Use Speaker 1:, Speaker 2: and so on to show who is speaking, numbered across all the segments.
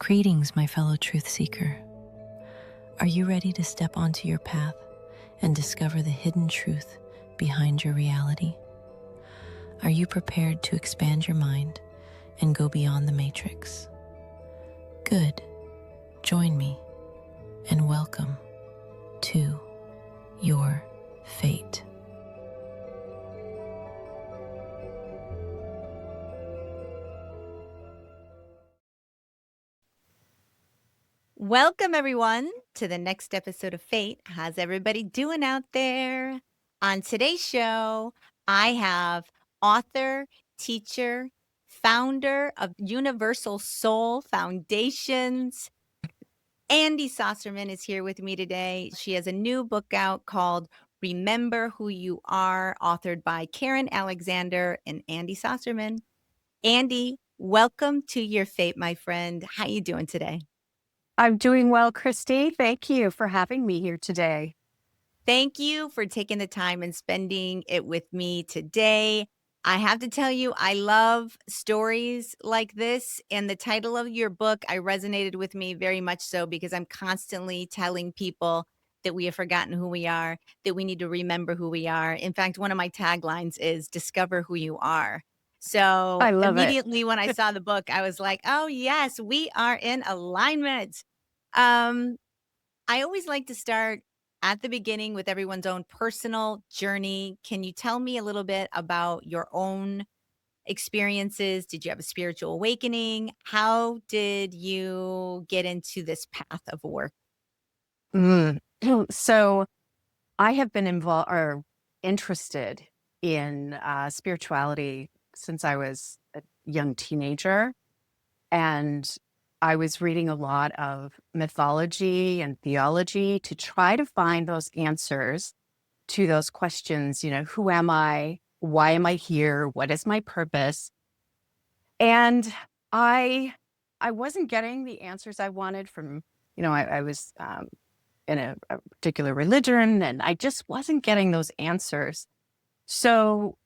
Speaker 1: Greetings, my fellow truth seeker. Are you ready to step onto your path and discover the hidden truth behind your reality? Are you prepared to expand your mind and go beyond the matrix? Good. Join me and welcome to your fate.
Speaker 2: Welcome, everyone, to the next episode of Fate. How's everybody doing out there? On today's show, I have author, teacher, founder of Universal Soul Foundations. Andi Saucerman is here with me today. She has a new book out called Remember Who You Are, authored by Karen Alexander and Andi Saucerman. Andi, welcome to your fate, my friend. How you doing today?
Speaker 3: I'm doing well, Christy. Thank you for having me here today.
Speaker 2: Thank you for taking the time and spending it with me today. I have to tell you, I love stories like this. And the title of your book, I resonated with me very much so because I'm constantly telling people that we have forgotten who we are, that we need to remember who we are. In fact, one of my taglines is discover who you are. So
Speaker 3: I love it.
Speaker 2: immediately when I saw the book, I was like, oh, yes, we are in alignment. Um, I always like to start at the beginning with everyone's own personal journey. Can you tell me a little bit about your own experiences? Did you have a spiritual awakening? How did you get into this path of work?
Speaker 3: So I have been involved or interested in spirituality since I was a young teenager. And I was reading a lot of mythology and theology to try to find those answers to those questions. Who am I? Why am I here? What is my purpose? And I wasn't getting the answers I wanted from, I was in a particular religion, and I just wasn't getting those answers. So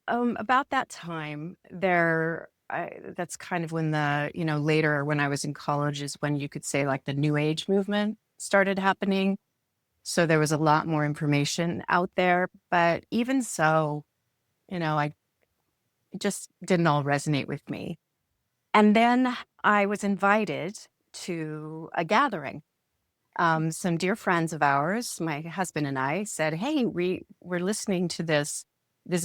Speaker 3: about that time, that's kind of when later when I was in college is when you could say like the New Age movement started happening. So there was a lot more information out there, but even so, I it just didn't all resonate with me. And then I was invited to a gathering. Some dear friends of ours, my husband and I, said, "Hey, we're listening to this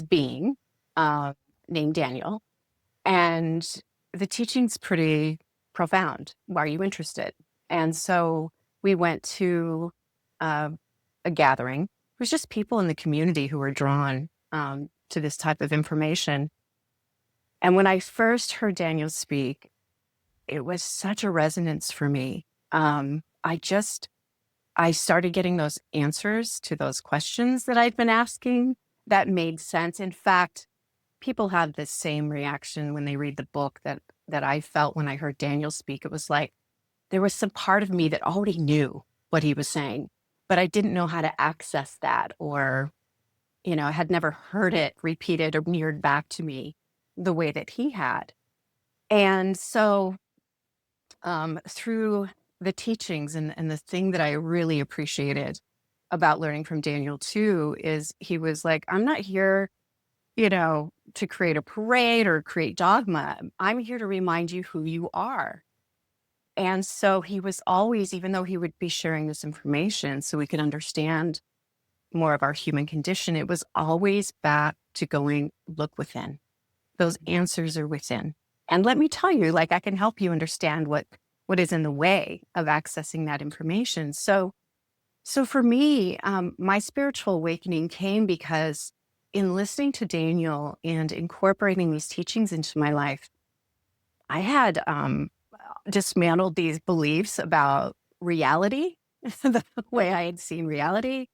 Speaker 3: being uh, named Daniel, and the teaching's pretty profound. Why are you interested?" And so we went to uh, a gathering. It was just people in the community who were drawn to this type of information. And when I first heard Daniel speak, it was such a resonance for me. I started getting those answers to those questions that I'd been asking that made sense. In fact, people had the same reaction when they read the book that I felt when I heard Daniel speak. It was like there was some part of me that already knew what he was saying, but I didn't know how to access that, or, I had never heard it repeated or mirrored back to me the way that he had. And so through the teachings, and the thing that I really appreciated about learning from Daniel too is he was like, I'm not here, to create a parade or create dogma. I'm here to remind you who you are. And so he was always, even though he would be sharing this information so we could understand more of our human condition, it was always back to going, look within. Those answers are within. And let me tell you, like, I can help you understand what is in the way of accessing that information. So for me, my spiritual awakening came because in listening to Daniel and incorporating these teachings into my life, I had dismantled these beliefs about reality, the way I had seen reality,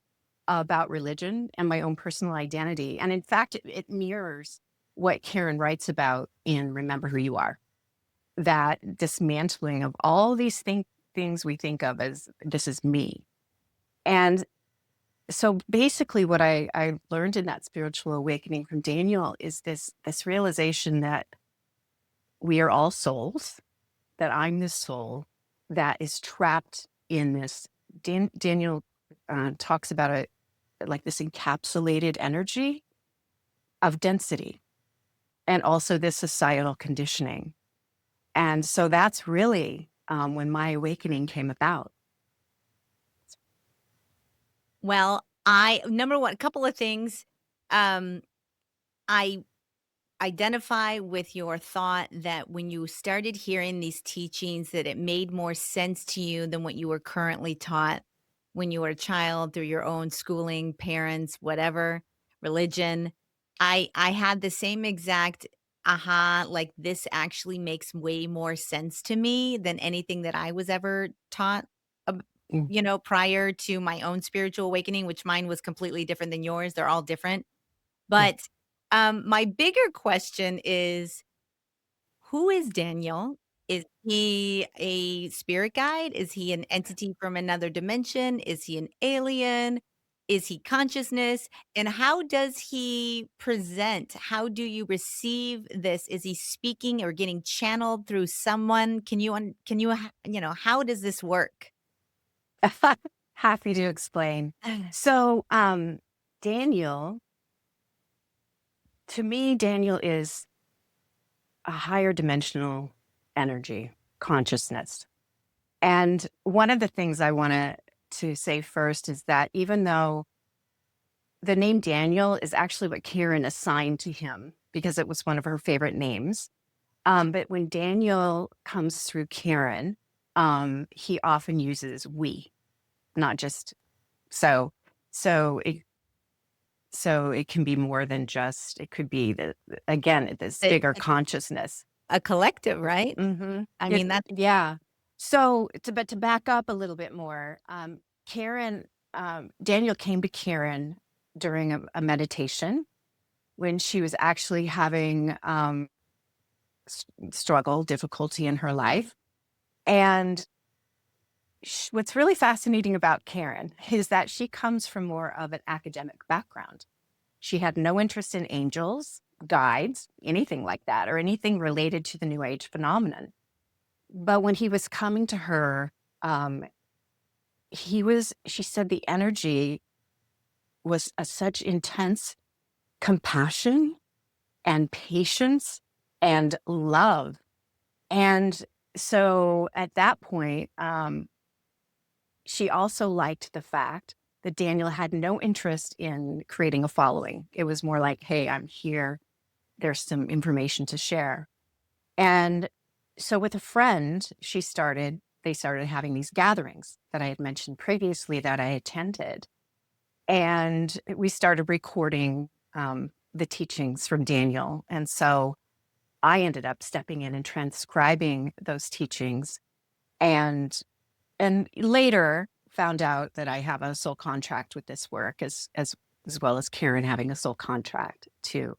Speaker 3: about religion and my own personal identity. And in fact, it mirrors what Karen writes about in Remember Who You Are, that dismantling of all these things we think of as this is me. And so basically what I learned in that spiritual awakening from Daniel is this realization that we are all souls, that I'm the soul that is trapped in this. Daniel talks about it like this encapsulated energy of density and also this societal conditioning. And so that's really when my awakening came about.
Speaker 2: Well, number one, a couple of things. I identify with your thought that when you started hearing these teachings that it made more sense to you than what you were currently taught when you were a child through your own schooling, parents, whatever, religion. I had the same exact aha, like this actually makes way more sense to me than anything that I was ever taught, ab-
Speaker 3: Mm.
Speaker 2: prior to my own spiritual awakening, which mine was completely different than yours. They're all different.
Speaker 3: Yeah.
Speaker 2: But my bigger question is, who is Daniel? Is he a spirit guide? Is he an entity from another dimension? Is he an alien? Is he consciousness? And how does he present? How do you receive this? Is he speaking or getting channeled through someone? How does this work?
Speaker 3: Happy to explain. So, Daniel, to me, Daniel is a higher dimensional energy, consciousness. And one of the things I want to say first is that even though the name Daniel is actually what Karen assigned to him because it was one of her favorite names. But when Daniel comes through Karen, he often uses we, not just so. So it can be more than just. It could be again this
Speaker 2: A,
Speaker 3: bigger consciousness.
Speaker 2: a collective, right?
Speaker 3: Mm-hmm.
Speaker 2: I mean, that's
Speaker 3: Yeah. So, but to back up a little bit more, Karen, Daniel came to Karen during a meditation when she was actually having struggle, difficulty in her life. And what's really fascinating about Karen is that she comes from more of an academic background. She had no interest in angels, guides, anything like that, or anything related to the New Age phenomenon. But when he was coming to her, um, she said the energy was such intense compassion and patience and love. And so at that point, she also liked the fact that Daniel had no interest in creating a following. It was more like, hey, I'm here. There's some information to share. And so with a friend, they started having these gatherings that I had mentioned previously that I attended. And we started recording the teachings from Daniel. And so I ended up stepping in and transcribing those teachings and later found out that I have a soul contract with this work as well as Karen having a soul contract too.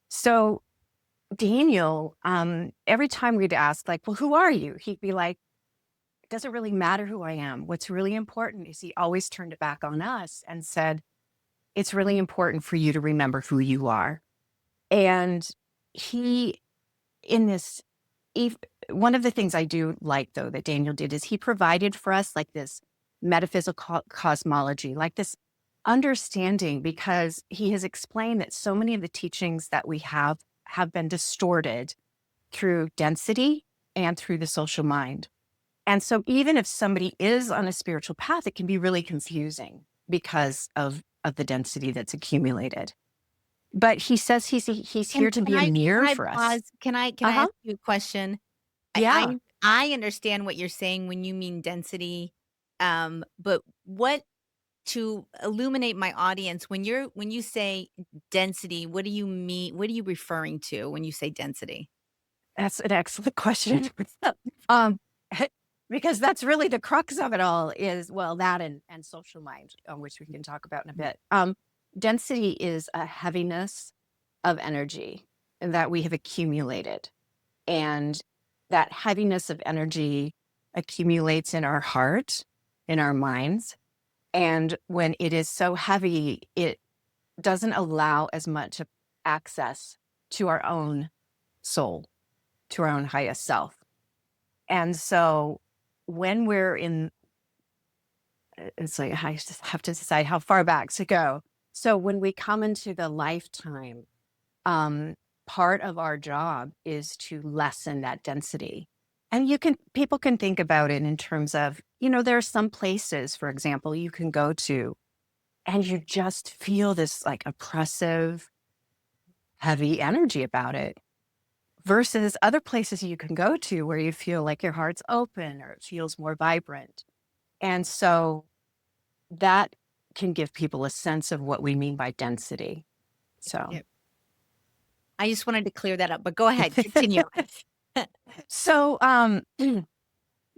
Speaker 3: So Daniel, every time we'd ask like, well, who are you? He'd be like, it doesn't really matter who I am. What's really important is he always turned it back on us and said, it's really important for you to remember who you are. And he, in this, if, one of the things I do like, though, that Daniel did is he provided for us like this metaphysical cosmology, like this understanding, because he has explained that so many of the teachings that we have been distorted through density and through the social mind. And so even if somebody is on a spiritual path, it can be really confusing because of the density that's accumulated. But he says he's here to be a mirror for us.
Speaker 2: pause? Can I ask you a question?
Speaker 3: Yeah.
Speaker 2: I understand what you're saying when you mean density, but what to illuminate my audience, when you say density, what do you mean? What are you referring to when you say density?
Speaker 3: That's an excellent question. um, because that's really the crux of it all is, well, that and social mind, which we can talk about in a bit. Density is a heaviness of energy that we have accumulated. And that heaviness of energy accumulates in our heart, in our minds. And when it is so heavy, it doesn't allow as much access to our own soul, to our own highest self. And so when we're in, it's like, I just have to decide how far back to go. So when we come into the lifetime, um, part of our job is to lessen that density. And people can think about it in terms of, there are some places, for example, you can go to and you just feel this like oppressive, heavy energy about it versus other places you can go to where you feel like your heart's open or it feels more vibrant. And so that can give people a sense of what we mean by density. So,
Speaker 2: Yeah. I just wanted to clear that up, but go ahead, continue.
Speaker 3: so,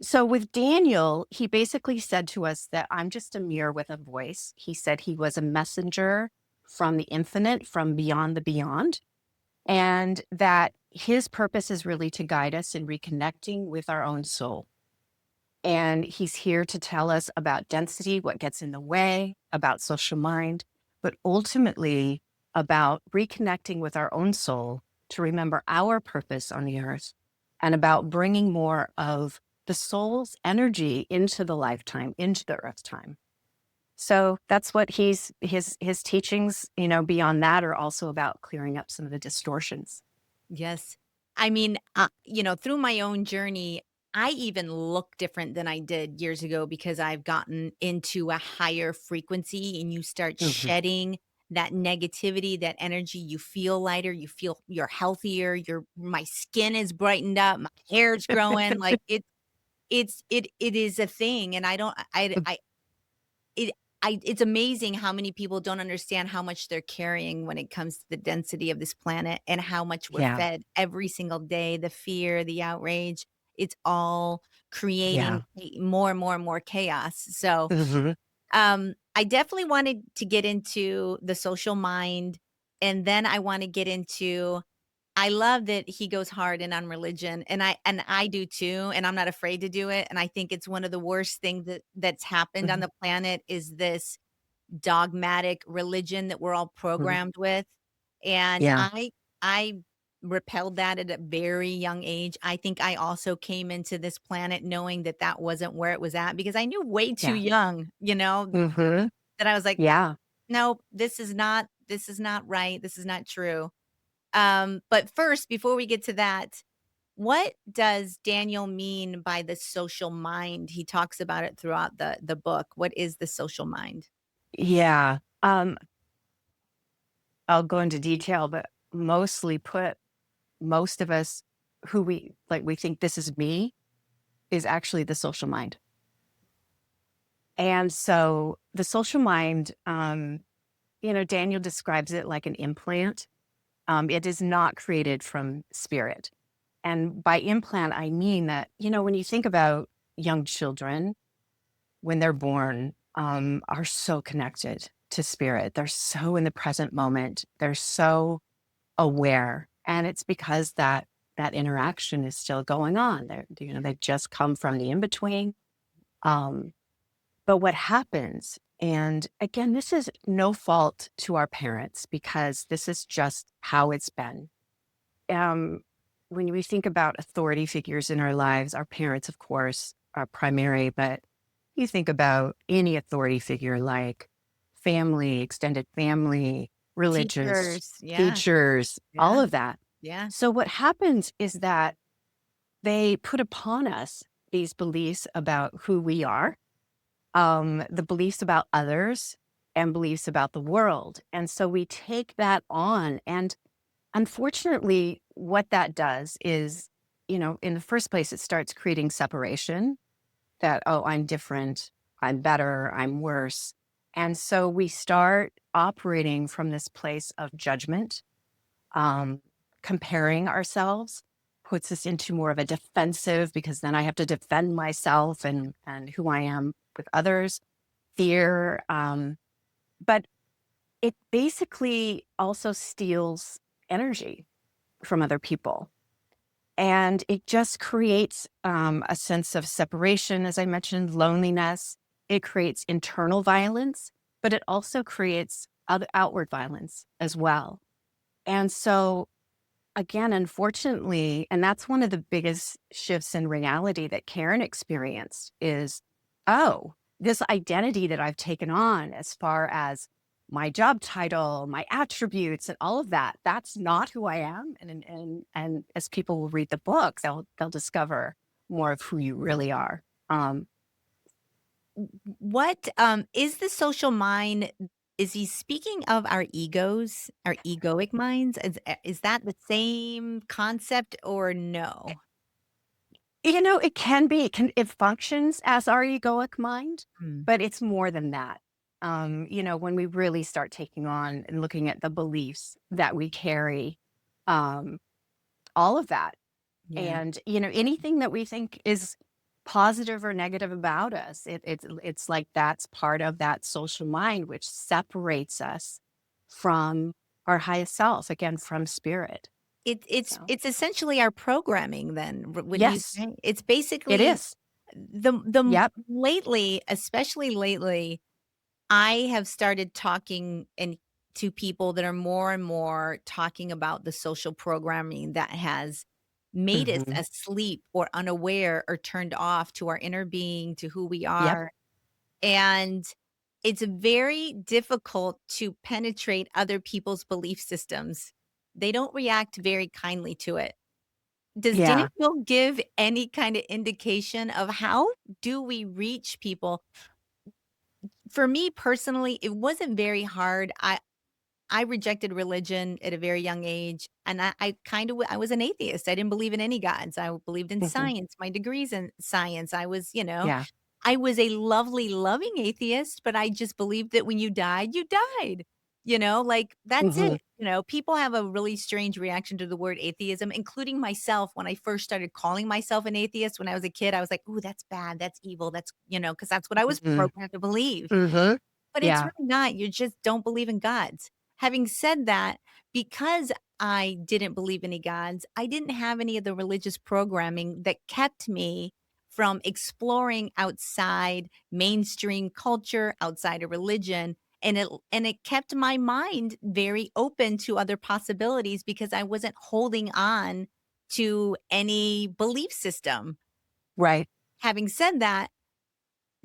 Speaker 3: so with Daniel, he basically said to us that I'm just a mirror with a voice. He said he was a messenger from the infinite, from beyond the beyond, and that his purpose is really to guide us in reconnecting with our own soul. And he's here to tell us about density, what gets in the way, about social mind, but ultimately about reconnecting with our own soul to remember our purpose on the earth and about bringing more of the soul's energy into the lifetime, into the earth time. So that's what his teachings, beyond that are also about clearing up some of the distortions.
Speaker 2: Yes. I mean, through my own journey, I even look different than I did years ago because I've gotten into a higher frequency and you start
Speaker 3: Mhm.
Speaker 2: shedding that negativity, that energy. You feel lighter, you're healthier, my skin is brightened up, my hair's growing. Like it is a thing. And I don't, I, it it's amazing how many people don't understand how much they're carrying when it comes to the density of this planet and how much we're
Speaker 3: Yeah.
Speaker 2: fed every single day, the fear, the outrage, it's all
Speaker 3: Yeah.
Speaker 2: creating more and more and more chaos. So,
Speaker 3: Mhm.
Speaker 2: I definitely wanted to get into the social mind, and then I wanna get into I love that he goes hard in on religion, and I do too, and I'm not afraid to do it, and I think it's one of the worst things that's happened on
Speaker 3: Mhm.
Speaker 2: the planet is this dogmatic religion that we're all
Speaker 3: Mhm.
Speaker 2: programmed with, and
Speaker 3: Yeah.
Speaker 2: I repelled that at a very young age. I think I also came into this planet knowing that that wasn't where it was at because I knew way too
Speaker 3: Yeah.
Speaker 2: young,
Speaker 3: Mhm.
Speaker 2: that I was like,
Speaker 3: Yeah.
Speaker 2: "Nope, this is not right, this is not true." But first, before we get to that, what does Daniel mean by the social mind? He talks about it throughout the book. What is the social mind?
Speaker 3: Yeah. I'll go into detail, but mostly put, most of us who we think this is me is actually the social mind. And so the social mind, Daniel describes it like an implant. It is not created from spirit. And by implant, I mean that, when you think about young children, when they're born, are so connected to spirit. They're so in the present moment. They're so aware. And it's because that interaction is still going on. They just come from the in-between. Um, but what happens, and again, this is no fault to our parents because this is just how it's been. Um, when we think about authority figures in our lives, our parents, of course, are primary, but you think about any authority figure like family, extended family, religious,
Speaker 2: Teachers, yeah,
Speaker 3: teachers, all
Speaker 2: yeah,
Speaker 3: of that.
Speaker 2: yeah.
Speaker 3: So what happens is that they put upon us these beliefs about who we are, the beliefs about others, and beliefs about the world. And so we take that on. And unfortunately, what that does is, in the first place, it starts creating separation that, oh, I'm different, I'm better, I'm worse. And so we start operating from this place of judgment, um, comparing ourselves puts us into more of a defensive because then I have to defend myself and who I am with others, fear. But it basically also steals energy from other people. And it just creates a sense of separation, as I mentioned, loneliness. It creates internal violence, but it also creates other outward violence as well. And so again, unfortunately, and that's one of the biggest shifts in reality that Karen experienced is, oh, this identity that I've taken on as far as my job title, my attributes, and all of that, that's not who I am. And as people will read the book, they'll discover more of who you really are. Um,
Speaker 2: What is the social mind? Is he speaking of our egos, our egoic minds? Is that the same concept or no?
Speaker 3: it can be, it functions as our egoic mind,
Speaker 2: Mm,
Speaker 3: but it's more than that. When we really start taking on and looking at the beliefs that we carry, um, all of that.
Speaker 2: yeah.
Speaker 3: And, anything that we think is positive or negative about us, it's like that's part of that social mind, which separates us from our highest self, again, from spirit.
Speaker 2: It it's
Speaker 3: So,
Speaker 2: it's essentially our programming then, wouldn't you
Speaker 3: yes,
Speaker 2: say? It's
Speaker 3: it
Speaker 2: basically
Speaker 3: is.
Speaker 2: the
Speaker 3: Yep.
Speaker 2: lately, especially lately, I have started talking and to people that are more and more talking about the social programming that has made us
Speaker 3: Hmm.
Speaker 2: asleep or unaware or turned off to our inner being, to who we
Speaker 3: Yep.
Speaker 2: are. And it's very difficult to penetrate other people's belief systems. They don't react very kindly to it. Does
Speaker 3: Yeah.
Speaker 2: Daniel give any kind of indication of how do we reach people? For me personally, it wasn't very hard. I rejected religion at a very young age, and I kind of I was an atheist. I didn't believe in any gods. I believed in
Speaker 3: Hmm.
Speaker 2: science. My degrees in science. I was,
Speaker 3: Yeah.
Speaker 2: I was a lovely, loving atheist, but I just believed that when you died, you died. Like that's
Speaker 3: Hmm.
Speaker 2: it. People have a really strange reaction to the word atheism, including myself. When I first started calling myself an atheist when I was a kid, I was like, "Ooh, that's bad. That's evil. That's," because that's what I was
Speaker 3: Hmm.
Speaker 2: programmed to believe.
Speaker 3: Hmm.
Speaker 2: But it's
Speaker 3: Yeah.
Speaker 2: really not, you just don't believe in gods. Having said that, because I didn't believe any gods, I didn't have any of the religious programming that kept me from exploring outside mainstream culture, outside of religion, and it kept my mind very open to other possibilities because I wasn't holding on to any belief system.
Speaker 3: Right.
Speaker 2: Having said that,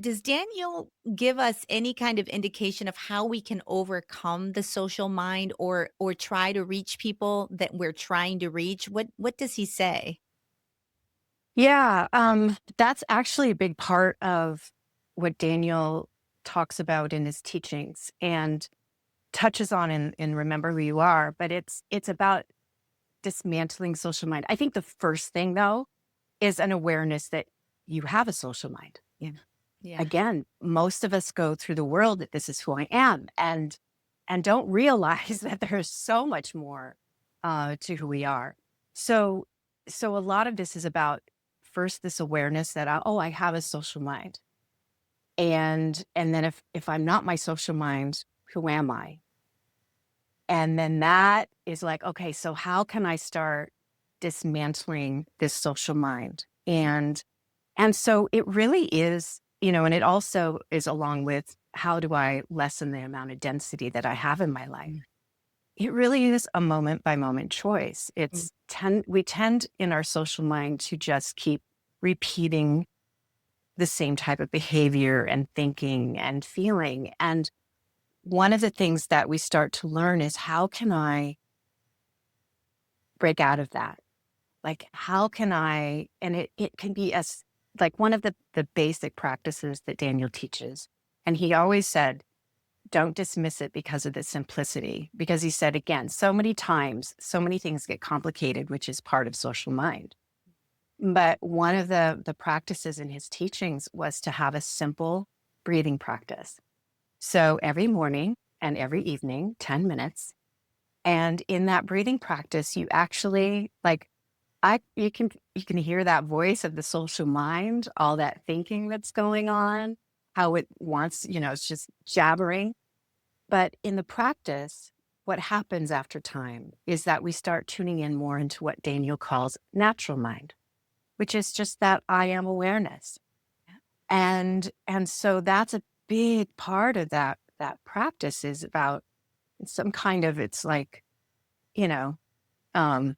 Speaker 2: does Daniel give us any kind of indication of how we can overcome the social mind or try to reach people that we're trying to reach? What does he say?
Speaker 3: Yeah. That's actually a big part of what Daniel talks about in his teachings and touches on in Remember Who You Are, but it's about dismantling social mind. I think the first thing though is an awareness that you have a social mind.
Speaker 2: Yeah. Yeah.
Speaker 3: Again, most of us go through the world that this is who I am and don't realize that there's so much more to who we are. So so a lot of this is about first this awareness that I have a social mind. And then if I'm not my social mind, who am I? And then that is like, okay, so how can I start dismantling this social mind? And so it really is, and it also is along with how do I lessen the amount of density that I have in my life?
Speaker 2: Mm,
Speaker 3: It really is a moment by moment choice.
Speaker 2: mm,
Speaker 3: We tend in our social mind to just keep repeating the same type of behavior and thinking and feeling. And one of the things that we start to learn is how can I break out of that? Like, how can I, and it can be as like one of the basic practices that Daniel teaches. And he always said, don't dismiss it because of the simplicity. Because he said, again, so many times, so many things get complicated, which is part of social mind. But one of the practices in his teachings was to have a simple breathing practice. So every morning and every evening, 10 minutes. And in that breathing practice, you actually like I you can hear that voice of the social mind, all that thinking that's going on, how it wants, it's just jabbering. But in the practice, what happens after time is that we start tuning in more into what Daniel calls natural mind, which is just that I am awareness.
Speaker 2: yeah.
Speaker 3: And so that's a big part of that practice is about some kind of it's like, you know, um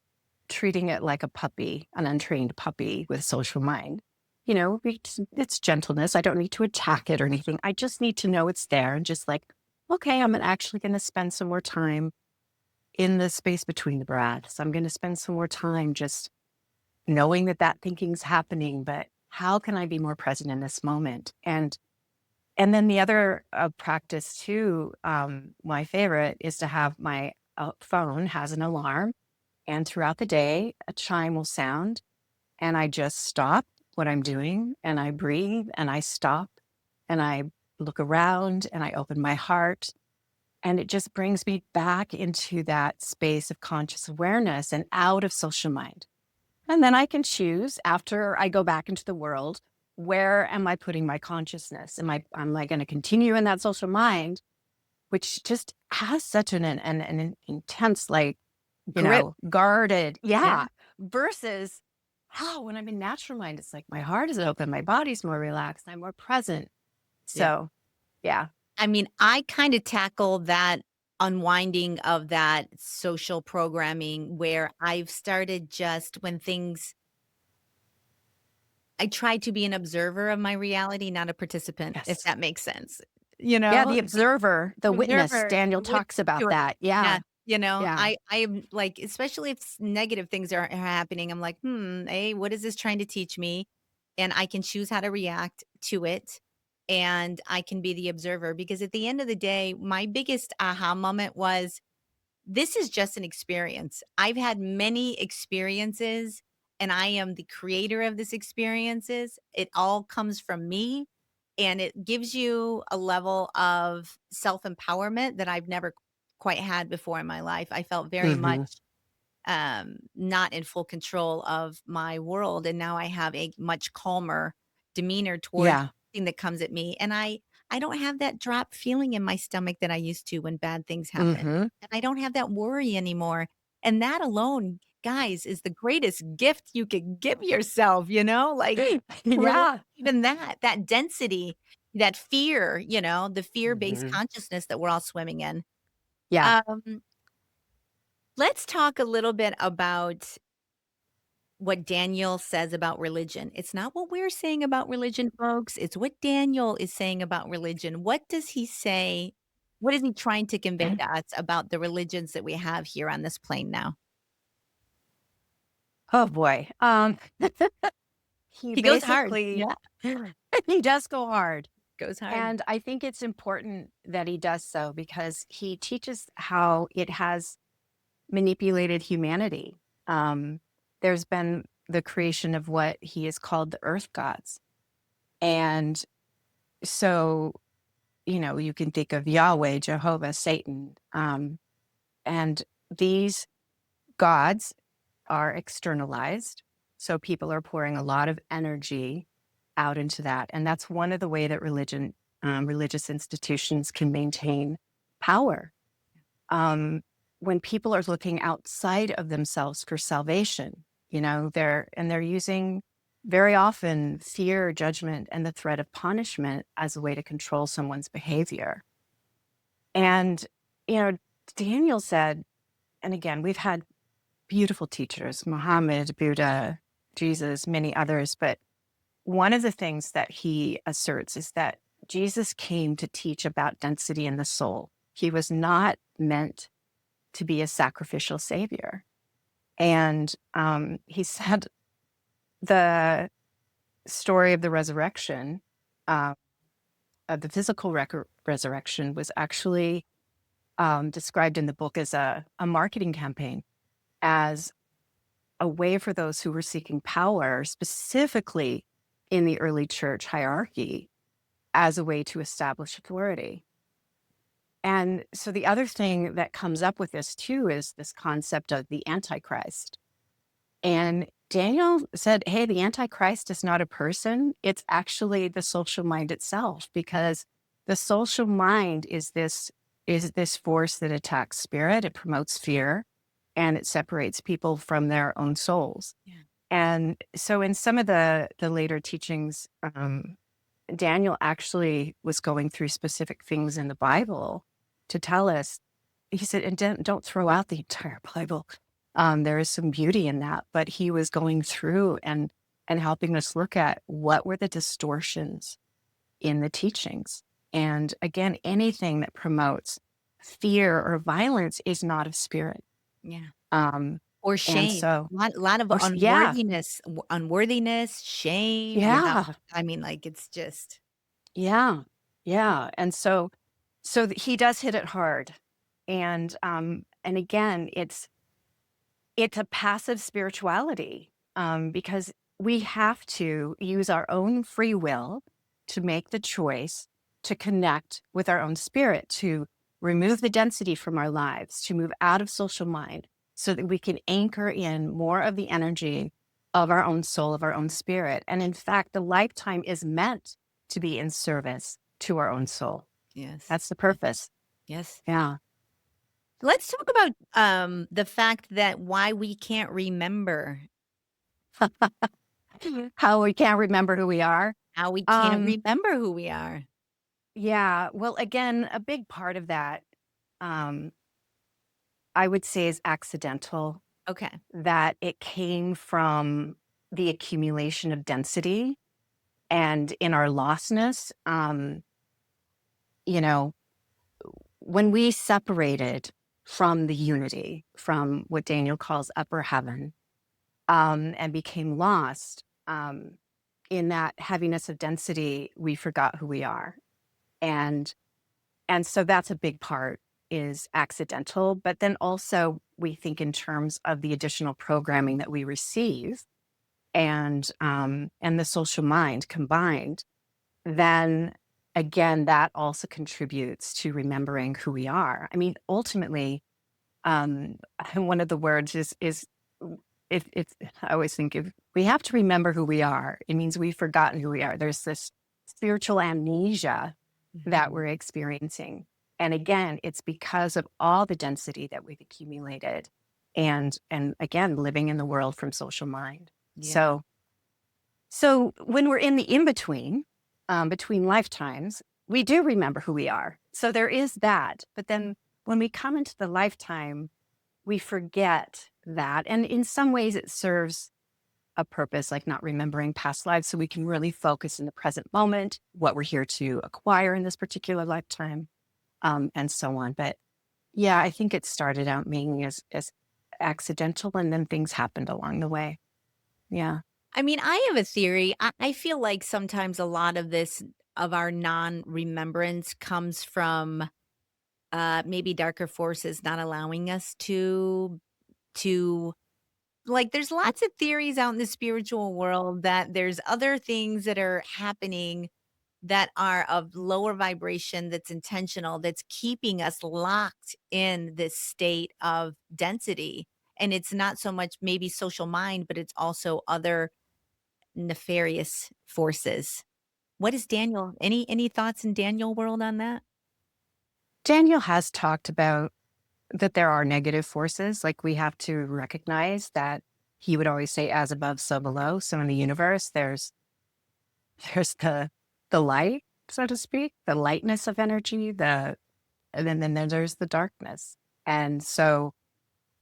Speaker 3: treating it like a puppy, an untrained puppy with social mind. It's gentleness. I don't need to attack it or anything. I just need to know it's there and just like, okay, I'm actually going to spend some more time in the space between the breaths. I'm going to spend some more time just knowing that thinking's happening, but how can I be more present in this moment? And then the other practice too, my favorite is to have my phone has an alarm, and throughout the day, a chime will sound, and I just stop what I'm doing, and I breathe, and I stop, and I look around, and I open my heart, and it just brings me back into that space of conscious awareness and out of social mind. And then I can choose after I go back into the world, where am I putting my consciousness? Am I going to continue in that social mind, which just has such an intense, like,
Speaker 2: Grip.
Speaker 3: guarded,
Speaker 2: Yeah.
Speaker 3: yeah, versus when I'm in natural mind, it's like my heart is open, my body's more relaxed, I'm more present.
Speaker 2: Yeah.
Speaker 3: So, yeah.
Speaker 2: I mean, I kind of tackle that unwinding of that social programming where I've started just when things I try to be an observer of my reality, not a participant, if
Speaker 3: Yes.
Speaker 2: that makes sense.
Speaker 3: Yeah, the observer, the witness,
Speaker 2: Observer,
Speaker 3: Daniel
Speaker 2: the witness
Speaker 3: talks about
Speaker 2: to it.
Speaker 3: that.
Speaker 2: Yeah,
Speaker 3: Yeah, yeah.
Speaker 2: I am like, especially if negative things are happening, I'm like, hey, what is this trying to teach me? And I can choose how to react to it. And I can be the observer because at the end of the day, my biggest aha moment was this is just an experience. I've had many experiences and I am the creator of this experiences. It all comes from me and it gives you a level of self-empowerment that I've never quite had before in my life. I felt very much
Speaker 3: Hmm.
Speaker 2: not in full control of my world. And now I have a much calmer demeanor towards
Speaker 3: Yeah.
Speaker 2: everything that comes at me. And I don't have that drop feeling in my stomach that I used to when bad things happen.
Speaker 3: Hmm.
Speaker 2: And I don't have that worry anymore. And that alone, guys, is the greatest gift you could give yourself, like to release
Speaker 3: Yeah.
Speaker 2: even that density, that fear, the fear-based
Speaker 3: Hmm.
Speaker 2: consciousness that we're all swimming in.
Speaker 3: Yeah.
Speaker 2: Um, let's talk a little bit about what Daniel says about religion. It's not what we're saying about religion, folks. It's what Daniel is saying about religion. What does he say? What is he trying to convey to us about the religions that we have here on this plane now?
Speaker 3: Oh boy. He
Speaker 2: He goes hard.
Speaker 3: basically
Speaker 2: Yeah,
Speaker 3: he does go hard.
Speaker 2: goes hard.
Speaker 3: And I think it's important that he does so because he teaches how it has manipulated humanity. There's been the creation of what he has called the earth gods. And so, you can think of Yahweh, Jehovah, Satan. And these gods are externalized. So people are pouring a lot of energy out into that. And that's one of the way that religious institutions can maintain power. When people are looking outside of themselves for salvation, they're using very often fear, judgment, and the threat of punishment as a way to control someone's behavior. And, Daniel said, and again, we've had beautiful teachers, Muhammad, Buddha, Jesus, many others. But one of the things that he asserts is that Jesus came to teach about density in the soul. He was not meant to be a sacrificial savior. And he said the story of the resurrection, uh, of the physical resurrection, was actually described in the book as a marketing campaign, as a way for those who were seeking power, specifically in the early church hierarchy, as a way to establish authority. And so the other thing that comes up with this too is this concept of the Antichrist. And Daniel said, hey, the Antichrist is not a person. It's actually the social mind itself, because the social mind is this force that attacks spirit. It promotes fear and it separates people from their own souls.
Speaker 2: Yeah.
Speaker 3: And so in some of the later teachings, Daniel actually was going through specific things in the Bible to tell us. He said, and don't throw out the entire Bible. There is some beauty in that, but he was going through and helping us look at what were the distortions in the teachings. And again, anything that promotes fear or violence is not of spirit.
Speaker 2: Yeah.
Speaker 3: Um,
Speaker 2: Or
Speaker 3: and
Speaker 2: shame.
Speaker 3: so,
Speaker 2: Lot of
Speaker 3: yeah,
Speaker 2: unworthiness, shame. Yeah.
Speaker 3: yeah,
Speaker 2: I mean, like, it's just
Speaker 3: yeah, yeah. And so he does hit it hard. And again, it's a passive spirituality, because we have to use our own free will to make the choice to connect with our own spirit, to remove the density from our lives, to move out of social mind so that we can anchor in more of the energy of our own soul, of our own spirit. And in fact, the lifetime is meant to be in service to our own soul.
Speaker 2: yes.
Speaker 3: That's the purpose.
Speaker 2: Yes.
Speaker 3: Yeah.
Speaker 2: Let's talk about, the fact that why we can't remember,
Speaker 3: How we can't remember who we are.
Speaker 2: how we can't
Speaker 3: Um,
Speaker 2: remember who we are.
Speaker 3: Yeah. Well, again, a big part of that, um, I would say is accidental,
Speaker 2: Okay.
Speaker 3: that it came from the accumulation of density and in our lostness. You know, when we separated from the unity, from what Daniel calls upper heaven, and became lost, in that heaviness of density, we forgot who we are. And And so that's a big part, is accidental, but then also we think in terms of the additional programming that we receive and the social mind combined, then again, that also contributes to remembering who we are. I mean, ultimately, um, one of the words is if it's I always think if we have to remember who we are, it means we've forgotten who we are. There's this spiritual amnesia that
Speaker 2: Mhm.
Speaker 3: we're experiencing. And again, it's because of all the density that we've accumulated and again, living in the world from social mind.
Speaker 2: Yeah.
Speaker 3: So when we're in the in-between, between lifetimes, we do remember who we are. So there is that. But then when we come into the lifetime, we forget that. And in some ways it serves a purpose, like not remembering past lives, so we can really focus in the present moment, what we're here to acquire in this particular lifetime, and so on. But yeah, I think it started out mainly as accidental, and then things happened along the way. Yeah.
Speaker 2: I mean, I have a theory. I feel like sometimes a lot of this of our non-remembrance comes from, maybe darker forces not allowing us to like, there's lots of theories out in the spiritual world that there's other things that are happening that are of lower vibration, that's intentional, that's keeping us locked in this state of density. And it's not so much maybe social mind, but it's also other nefarious forces. What is Daniel? Any thoughts in Daniel world on that?
Speaker 3: Daniel has talked about that there are negative forces, like we have to recognize that. He would always say, as above, so below. So in the universe, there's the light, so to speak, the lightness of energy, and then there's the darkness. And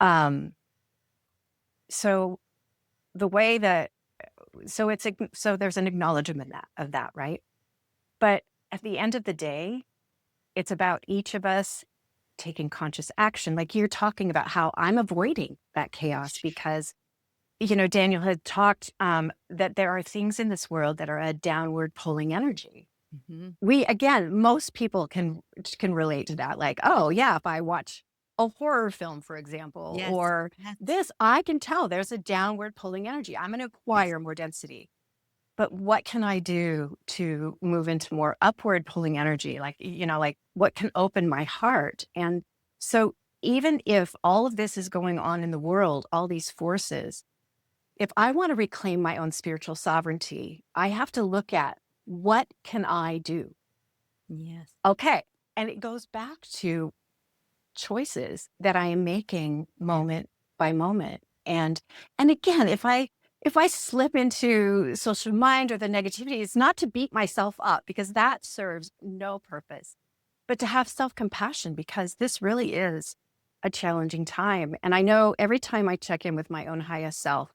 Speaker 3: um, so the way that so there's an acknowledgement of that, right? But at the end of the day, it's about each of us taking conscious action. Like you're talking about how I'm avoiding that chaos because Daniel had talked that there are things in this world that are a downward pulling energy.
Speaker 2: Mhm.
Speaker 3: Again, most people can relate to that. Like, oh yeah, if I watch a horror film, for example,
Speaker 2: Yes.
Speaker 3: or
Speaker 2: Yes.
Speaker 3: this, I can tell there's a downward pulling energy. I'm going to
Speaker 2: Yes.
Speaker 3: acquire more density. But what can I do to move into more upward pulling energy? Like what can open my heart? And so even if all of this is going on in the world, all these forces, if I want to reclaim my own spiritual sovereignty, I have to look at what can I do?
Speaker 2: Yes.
Speaker 3: Okay. And it goes back to choices that I am making moment by moment. And again, if I slip into social mind or the negativity, it's not to beat myself up because that serves no purpose, but to have self-compassion because this really is a challenging time. And I know every time I check in with my own highest self,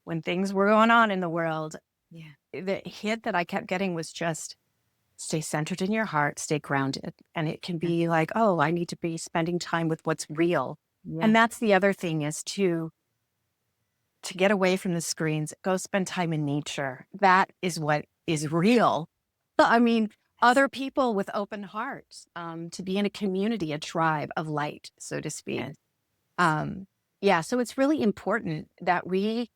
Speaker 3: when things were going on in the world,
Speaker 2: Yeah.
Speaker 3: the hit that I kept getting was just stay centered in your heart, stay grounded. And it can
Speaker 2: Yeah.
Speaker 3: be like, oh, I need to be spending time with what's real.
Speaker 2: Yeah.
Speaker 3: And that's the other thing, is to get away from the screens, go spend time in nature. That is what is real. I mean, other people with open hearts, to be in a community, a tribe of light, so to speak.
Speaker 2: Yes.
Speaker 3: Um, yeah, so it's really important that we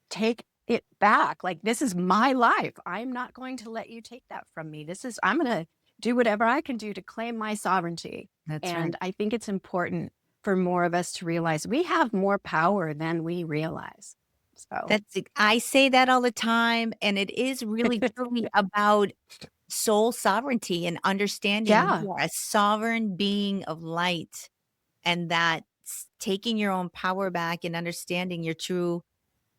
Speaker 3: take it back. Like, this is my life. I'm not going to let you take that from me. I'm going to do whatever I can do to claim my sovereignty.
Speaker 2: That's right.
Speaker 3: And I think it's important for more of us to realize we have more power than we realize. So,
Speaker 2: I say that all the time, and it is really truly about soul sovereignty and understanding
Speaker 3: yeah,
Speaker 2: you are a sovereign being of light, and that taking your own power back and understanding your true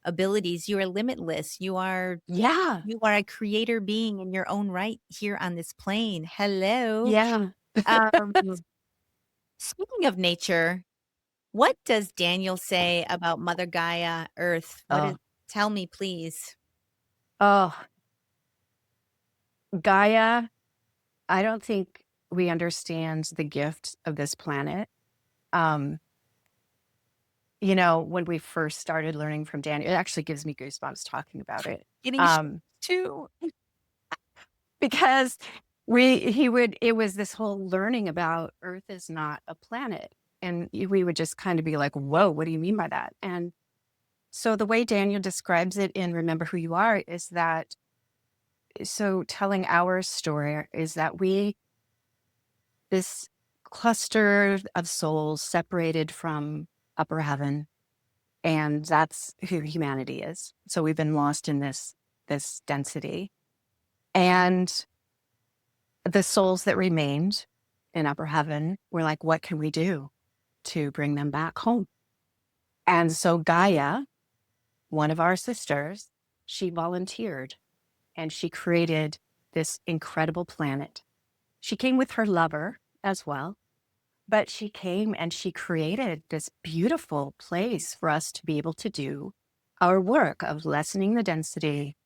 Speaker 2: abilities. You are limitless.
Speaker 3: yeah,
Speaker 2: You are a creator being in your own right here on this plane. Hello.
Speaker 3: yeah.
Speaker 2: Um, Speaking of nature, what does Daniel say about Mother Gaia, Earth?
Speaker 3: Oh,
Speaker 2: Tell me, please.
Speaker 3: oh, Gaia. I don't think we understand the gift of this planet. Um, when we first started learning from Daniel, it actually gives me goosebumps talking about it.
Speaker 2: Getting
Speaker 3: Um,
Speaker 2: too.
Speaker 3: because it was this whole learning about Earth is not a planet. And we would just kind of be like, whoa, what do you mean by that? And so the way Daniel describes it in Remember Who You Are is that, so telling our story is that this cluster of souls separated from upper heaven, and that's who humanity is. So we've been lost in this density. And the souls that remained in upper heaven were like, what can we do to bring them back home? And so Gaia, one of our sisters, she volunteered and she created this incredible planet. She came with her lover as well, but she came and she created this beautiful place for us to be able to do our work of lessening the density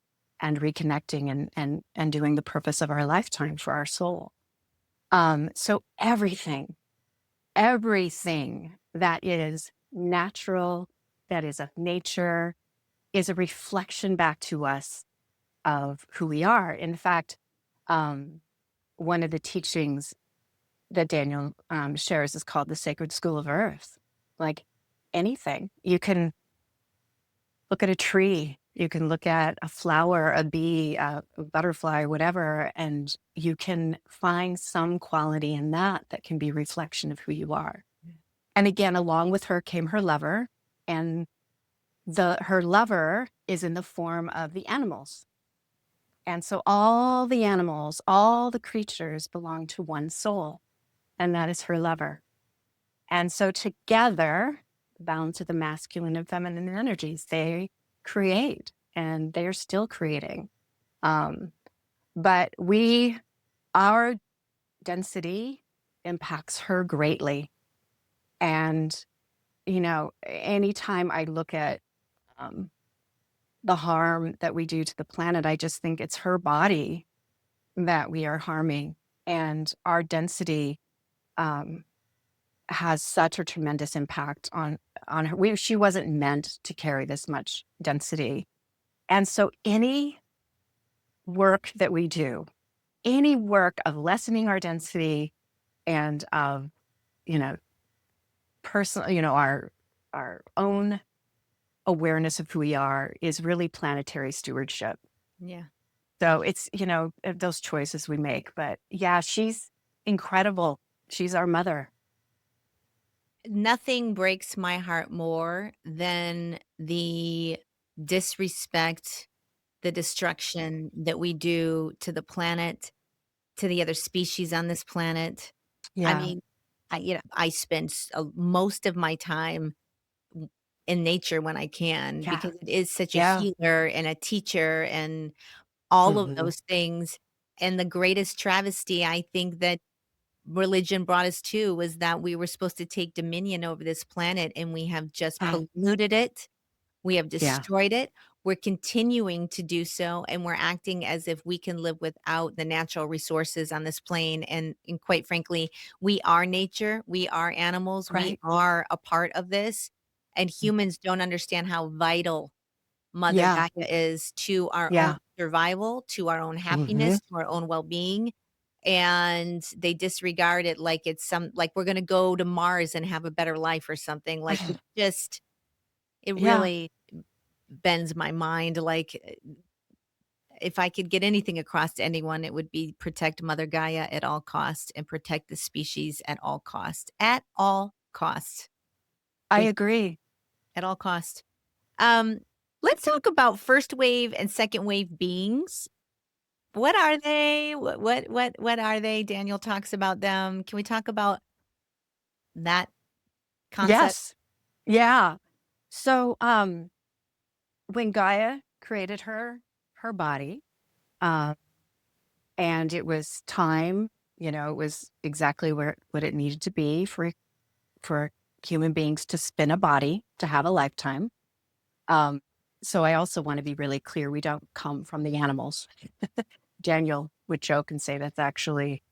Speaker 3: and reconnecting and doing the purpose of our lifetime for our soul. So everything that is natural, that is of nature, is a reflection back to us of who we are. In fact, um, one of the teachings that Daniel shares is called the Sacred School of Earth. Like anything, you can look at a tree, you can look at a flower, a bee, a butterfly, whatever, and you can find some quality in that can be a reflection of who you are. And again, along with her came her lover, and her lover is in the form of the animals. And so all the animals, all the creatures belong to one soul, and that is her lover. And so together, bound to the masculine and feminine energies, they create, and they're still creating. Um, but our density impacts her greatly. And, anytime I look at um, the harm that we do to the planet, I just think it's her body that we are harming. And our density um, has such a tremendous impact on her. She wasn't meant to carry this much density. And so any work that we do, any work of lessening our density and of, you know, personal, our own awareness of who we are is really planetary stewardship.
Speaker 2: Yeah.
Speaker 3: So it's, those choices we make. But yeah, she's incredible. She's our mother.
Speaker 2: Nothing breaks my heart more than the disrespect, the destruction that we do to the planet, to the other species on this planet. I
Speaker 3: Yeah.
Speaker 2: mean, I spend most of my time in nature when I can,
Speaker 3: Yeah.
Speaker 2: because it is such a
Speaker 3: Yeah.
Speaker 2: healer and a teacher and all of
Speaker 3: Hmm.
Speaker 2: those things. And the greatest travesty, I think, that religion brought us to, was that we were supposed to take dominion over this planet, and we have just polluted it. We have
Speaker 3: Yeah.
Speaker 2: destroyed it. We're continuing to do so, and we're acting as if we can live without the natural resources on this plane. And quite frankly, we are nature. We are animals. We
Speaker 3: Right.
Speaker 2: are a part of this. And humans don't understand how vital Mother
Speaker 3: Yeah.
Speaker 2: Gaia is to our own
Speaker 3: Yeah.
Speaker 2: survival, to our own
Speaker 3: Hmm.
Speaker 2: happiness, to our own well-being. And they disregard it like it's like we're gonna go to Mars and have a better life or something. Like, it
Speaker 3: Yeah.
Speaker 2: really bends my mind. Like, if I could get anything across to anyone, it would be protect Mother Gaia at all costs and protect the species at all costs. At all costs.
Speaker 3: I
Speaker 2: Thank
Speaker 3: agree.
Speaker 2: At all costs. Um, let's talk about first wave and second wave beings. What are they? What are they? Daniel talks about them. Can we talk about that concept?
Speaker 3: Yes. Yeah. So, when Gaia created her body, uh, and it was time, it was exactly where what it needed to be for human beings to spin a body, to have a lifetime. Um, so I also want to be really clear, we don't come from the animals. Daniel would joke and say that's actually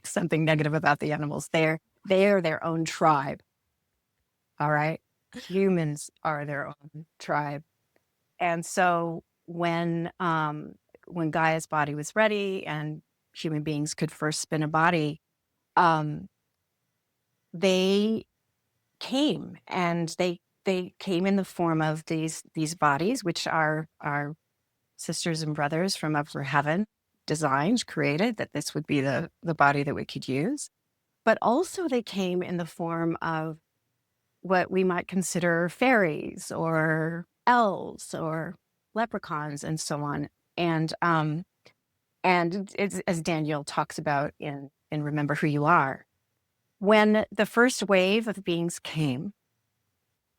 Speaker 3: something negative about the animals. They're their own tribe. All right. Humans are their own tribe. And so when Gaia's body was ready and human beings could first spin a body, um, they came and they came in the form of these bodies, which are our sisters and brothers from upper heaven designed, created, that this would be the body that we could use. But also they came in the form of what we might consider fairies or elves or leprechauns and so on. And it's, as Daniel talks about in Remember Who You Are, when the first wave of beings came,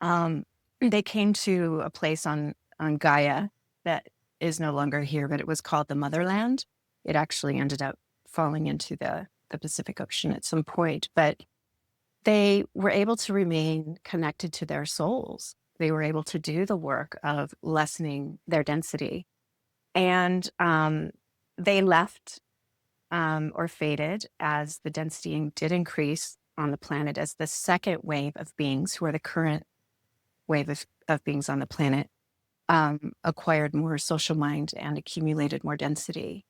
Speaker 3: um, they came to a place on Gaia that is no longer here, but it was called the Motherland. It actually ended up falling into the Pacific Ocean at some point, but they were able to remain connected to their souls. They were able to do the work of lessening their density. And they left or faded as the density did increase on the planet as the second wave of beings, who are the current wave of beings on the planet, acquired more social mind and accumulated more density.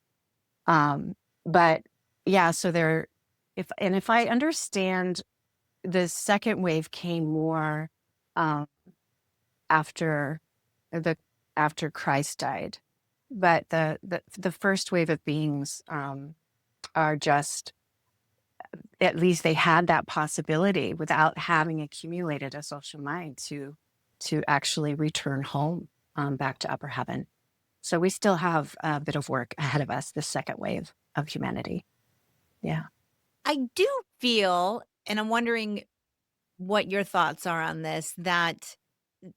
Speaker 3: Um, but yeah, so if I understand, the second wave came more um, after the after Christ died, but the first wave of beings are just, at least they had that possibility without having accumulated a social mind to actually return home, back to upper heaven. So we still have a bit of work ahead of us, the second wave of humanity. Yeah.
Speaker 2: I do feel, and I'm wondering what your thoughts are on this, that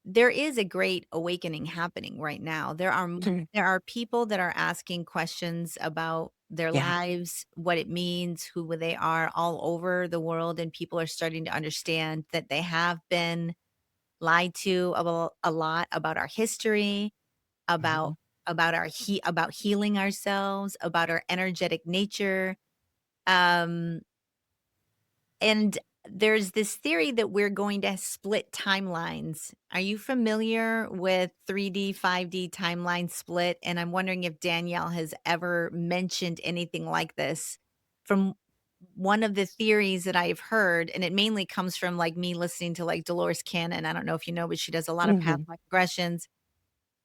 Speaker 2: there is a great awakening happening right now.
Speaker 3: Mhm.
Speaker 2: There are people that are asking questions about their
Speaker 3: Yeah.
Speaker 2: lives, what it means, who they are, all over the world, and people are starting to understand that they have been lied to a lot about our history, about
Speaker 3: Mhm.
Speaker 2: about healing ourselves, about our energetic nature. Um, and there's this theory that we're going to split timelines. Are you familiar with 3D, 5D timeline split? And I'm wondering if Danielle has ever mentioned anything like this. From one of the theories that I've heard, and it mainly comes from like me listening to like Dolores Cannon. I don't know if you know, but she does a lot of past
Speaker 3: Mhm.
Speaker 2: life regressions.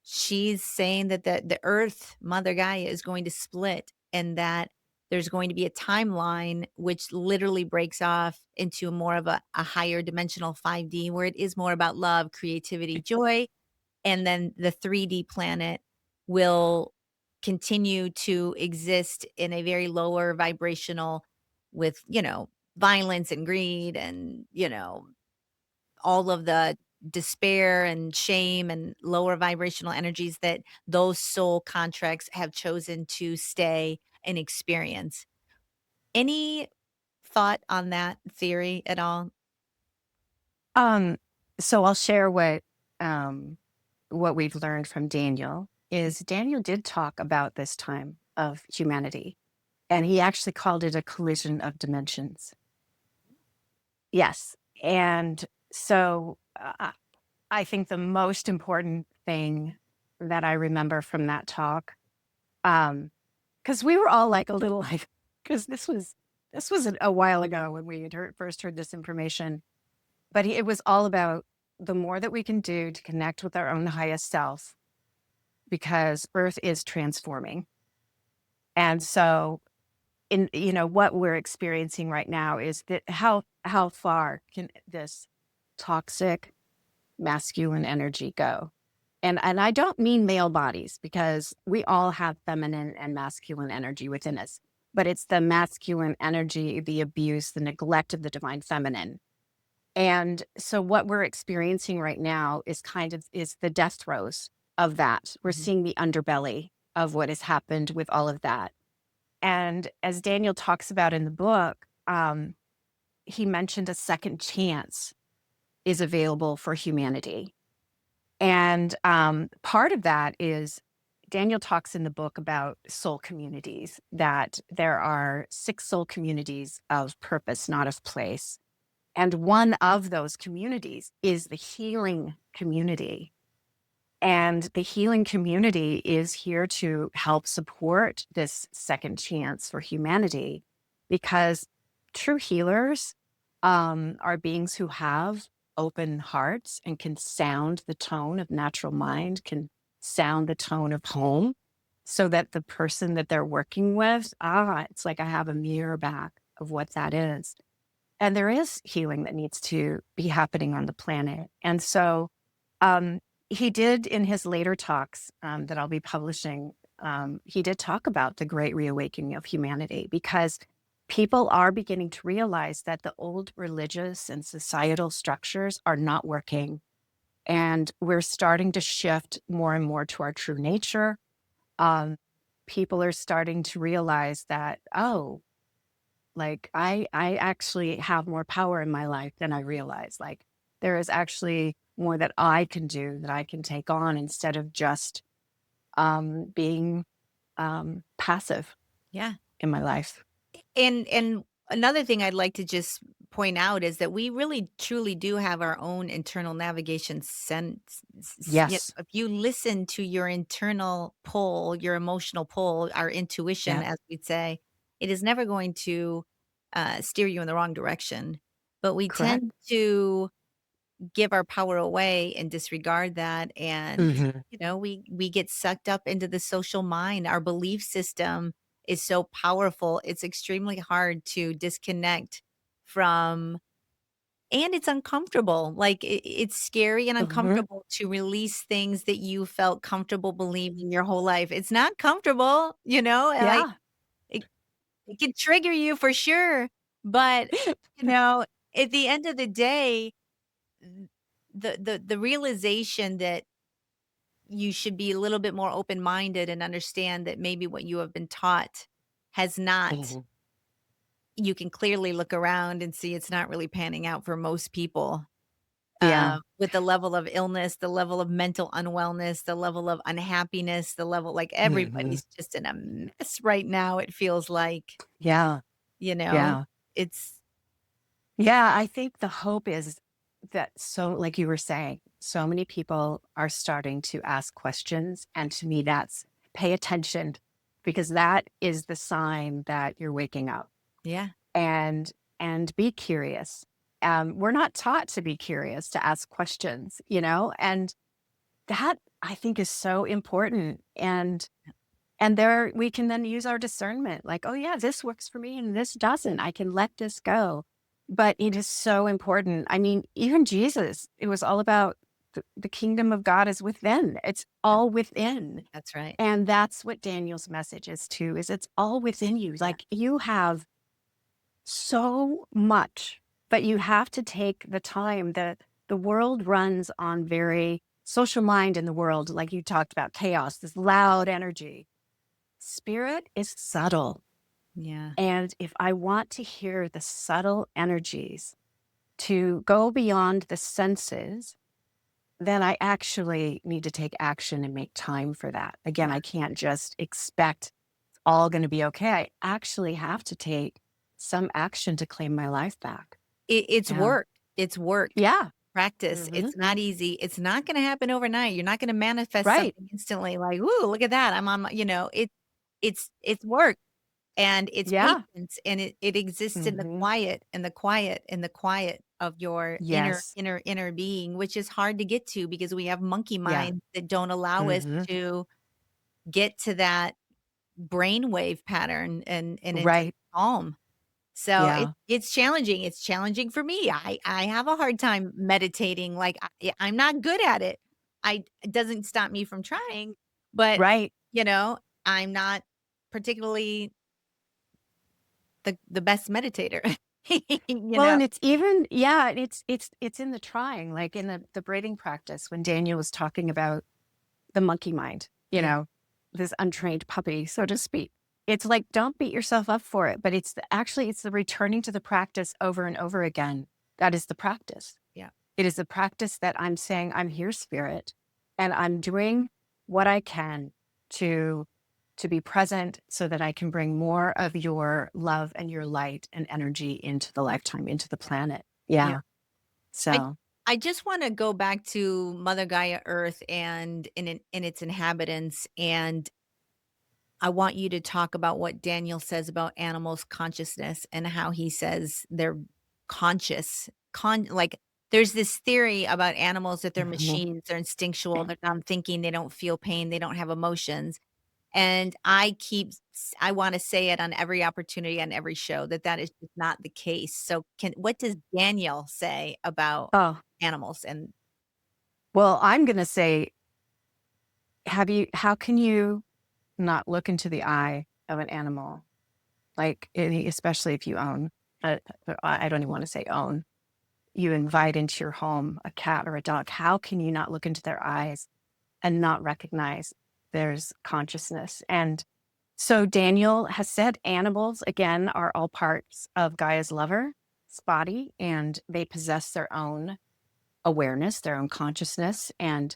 Speaker 2: She's saying that the Earth, Mother Gaia, is going to split, and that there's going to be a timeline which literally breaks off into more of a higher dimensional 5D, where it is more about love, creativity, joy, and then the 3D planet will continue to exist in a very lower vibrational, with, violence and greed and, all of the despair and shame and lower vibrational energies that those soul contracts have chosen to stay and experience. Any thought on that theory at all?
Speaker 3: So I'll share what we've learned from Daniel is Daniel did talk about this time of humanity, and he actually called it a collision of dimensions. Yes. And so I think the most important thing that I remember from that talk, because we were all like a little like, because this was a while ago when we had first heard this information, but it was all about the more that we can do to connect with our own highest self, because Earth is transforming. And so in what we're experiencing right now is that how far can this toxic masculine energy go? And I don't mean male bodies, because we all have feminine and masculine energy within us, but it's the masculine energy, the abuse, the neglect of the divine feminine. And so what we're experiencing right now is the death throes of that. We're
Speaker 2: Mhm.
Speaker 3: seeing the underbelly of what has happened with all of that. And as Daniel talks about in the book, he mentioned a second chance is available for humanity. And part of that is Daniel talks in the book about soul communities, that there are 6 soul communities of purpose, not of place. And one of those communities is the healing community. And the healing community is here to help support this second chance for humanity, because true healers are beings who have open hearts and can sound the tone of natural mind, can sound the tone of home, so that the person that they're working with, it's like I have a mirror back of what that is. And there is healing that needs to be happening on the planet. And so um, he did in his later talks that I'll be publishing, he did talk about the great reawakening of humanity, because people are beginning to realize that the old religious and societal structures are not working. And we're starting to shift more and more to our true nature. Um, People are starting to realize that, like I actually have more power in my life than I realize. Like there is actually more that I can do, that I can take on, instead of just being passive
Speaker 2: Yeah.
Speaker 3: in my life.
Speaker 2: And another thing I'd like to just point out is that we really truly do have our own internal navigation sense.
Speaker 3: Yes.
Speaker 2: If you listen to your internal pull, your emotional pull, our intuition,
Speaker 3: Yeah.
Speaker 2: as we'd say, it is never going to steer you in the wrong direction. But we
Speaker 3: Correct.
Speaker 2: tend to give our power away and disregard that, and
Speaker 3: Hmm.
Speaker 2: we get sucked up into the social mind. Our belief system is so powerful, it's extremely hard to disconnect from, and it's uncomfortable. Like it's scary and
Speaker 3: Hmm.
Speaker 2: uncomfortable to release things that you felt comfortable believing your whole life. It's not comfortable, and like
Speaker 3: Yeah.
Speaker 2: it, it can trigger you for sure, but you know at the end of the day, the realization that you should be a little bit more open-minded and understand that maybe what you have been taught has not,
Speaker 3: Hmm.
Speaker 2: you can clearly look around and see it's not really panning out for most people,
Speaker 3: Yeah.
Speaker 2: with the level of illness, the level of mental unwellness, the level of unhappiness, the level, like,
Speaker 3: Hmm.
Speaker 2: everybody's just in a mess right now, it feels like,
Speaker 3: Yeah.
Speaker 2: you know?
Speaker 3: Yeah.
Speaker 2: It's
Speaker 3: Yeah, I think the hope is that, so like you were saying, so many people are starting to ask questions. And to me, that's pay attention, because that is the sign that you're waking up.
Speaker 2: yeah,
Speaker 3: And be curious. We're not taught to be curious, to ask questions, and that I think is so important. And there we can then use our discernment, like, oh yeah, this works for me and this doesn't. I can let this go. But it is so important. I mean, even Jesus, it was all about the kingdom of God is within. It's
Speaker 2: yeah,
Speaker 3: all within.
Speaker 2: that's right.
Speaker 3: And that's what Daniel's message is too, is it's all within you.
Speaker 2: Yeah,
Speaker 3: Like you have so much, but you have to take the time. The world runs on very social mind in the world, like you talked about, chaos, this loud energy. Spirit is subtle.
Speaker 2: Yeah.
Speaker 3: And if I want to hear the subtle energies, to go beyond the senses, then I actually need to take action and make time for that. Again,
Speaker 2: Yeah.
Speaker 3: I can't just expect it's all going to be okay. I actually have to take some action to claim my life back.
Speaker 2: It's
Speaker 3: Yeah.
Speaker 2: work. It's work.
Speaker 3: Yeah.
Speaker 2: Practice.
Speaker 3: Hmm.
Speaker 2: It's not easy. It's not gonna happen overnight. You're not gonna manifest
Speaker 3: Right.
Speaker 2: something instantly like, "Ooh, look at that. I'm on my," it's work and it's
Speaker 3: Yeah.
Speaker 2: patience and it exists in the
Speaker 3: Hmm.
Speaker 2: quiet and the quiet and the quiet of your
Speaker 3: Yes.
Speaker 2: inner being, which is hard to get to because we have monkey
Speaker 3: Yeah.
Speaker 2: minds that don't allow us
Speaker 3: Hmm.
Speaker 2: to get to that brainwave pattern and into
Speaker 3: Right.
Speaker 2: calm. So
Speaker 3: Yeah.
Speaker 2: it's challenging. It's challenging for me. I have a hard time meditating. Like I'm not good at it. It doesn't stop me from trying, but
Speaker 3: Right.
Speaker 2: you know, I'm not particularly the best meditator. you
Speaker 3: Well,
Speaker 2: know.
Speaker 3: and it's even, yeah, it's in the trying, like in the breathing practice when Daniel was talking about the monkey mind,
Speaker 2: Yeah.
Speaker 3: this untrained puppy, so to speak. It's like, don't beat yourself up for it, but actually it's the returning to the practice over and over again. That is the practice.
Speaker 2: Yeah.
Speaker 3: It is the practice that I'm saying, I'm here, spirit, and I'm doing what I can to to be present so that I can bring more of your love and your light and energy into the lifetime, into the planet.
Speaker 2: Yeah.
Speaker 3: Yeah.
Speaker 2: I
Speaker 3: So,
Speaker 2: I just want to go back to Mother Gaia Earth and in its inhabitants, and I want you to talk about what Daniel says about animals' consciousness and how he says they're conscious. Like there's this theory about animals that they're
Speaker 3: mhm.
Speaker 2: machines, they're instinctual, they're non-thinking, they don't feel pain, they don't have emotions. And I want to say it on every opportunity on every show that that is just not the case. So can what does Daniel say about
Speaker 3: Oh,
Speaker 2: animals and
Speaker 3: well, I'm going to say, how can you not look into the eye of an animal? Like, especially if you own, I don't even want to say own, you invite into your home a cat or a dog. How can you not look into their eyes and not recognize there's consciousness? And so Daniel has said animals, again, are all parts of Gaia's lover's body, and they possess their own awareness, their own consciousness. And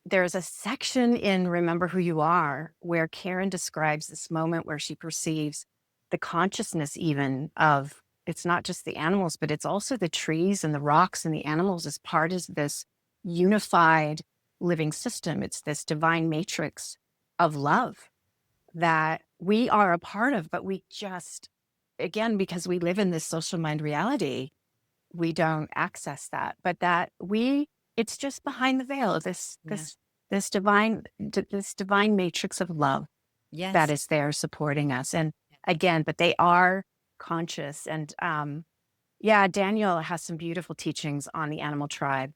Speaker 3: there's a section in Remember Who You Are where Karen describes this moment where she perceives the consciousness, even of it's not just the animals, but it's also the trees and the rocks and the animals as part of this unified living system. It's this divine matrix of love that we are a part of, but we just, again, because we live in this social mind reality, we don't access that, but it's just behind the veil,
Speaker 2: yeah.
Speaker 3: this divine matrix of love that
Speaker 2: Yes.
Speaker 3: is there supporting us. And again, but they are conscious. And yeah, Daniel has some beautiful teachings on the animal tribe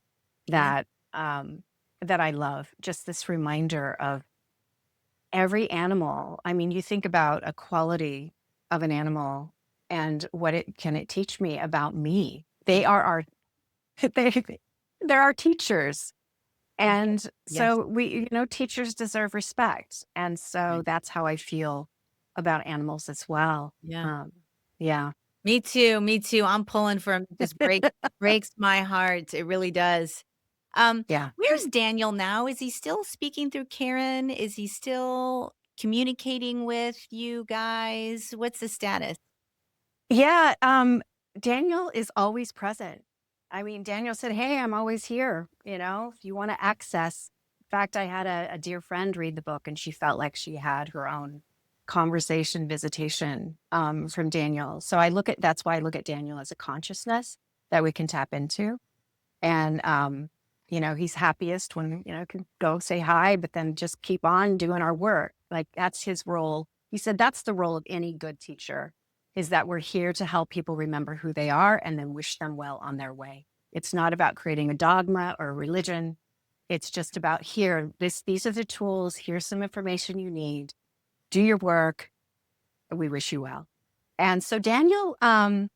Speaker 2: Yeah.
Speaker 3: that um, that I love. Just this reminder of every animal. I mean, you think about a quality of an animal and what it can it teach me about me. They
Speaker 2: Yeah.
Speaker 3: are our they they're our teachers.
Speaker 2: Yes.
Speaker 3: And
Speaker 2: Yes.
Speaker 3: so teachers deserve respect. And so
Speaker 2: Right.
Speaker 3: that's how I feel about animals as well.
Speaker 2: Yeah.
Speaker 3: Yeah.
Speaker 2: Me too, me too. I'm pulling for him. Just breaks my heart. It really does.
Speaker 3: Yeah.
Speaker 2: Where's Daniel now? Is he still speaking through Karen? Is he still communicating with you guys? What's the status?
Speaker 3: Yeah. Daniel is always present. I mean, Daniel said, "Hey, I'm always here. If you want to access." In fact, I had a dear friend read the book and she felt like she had her own conversation visitation from Daniel. So that's why I look at Daniel as a consciousness that we can tap into. And, he's happiest when, can go say hi, but then just keep on doing our work. Like that's his role. He said that's the role of any good teacher is that we're here to help people remember who they are and then wish them well on their way. It's not about creating a dogma or a religion. It's just about these are the tools. Here's some information you need. Do your work. We wish you well. And so Daniel, I'm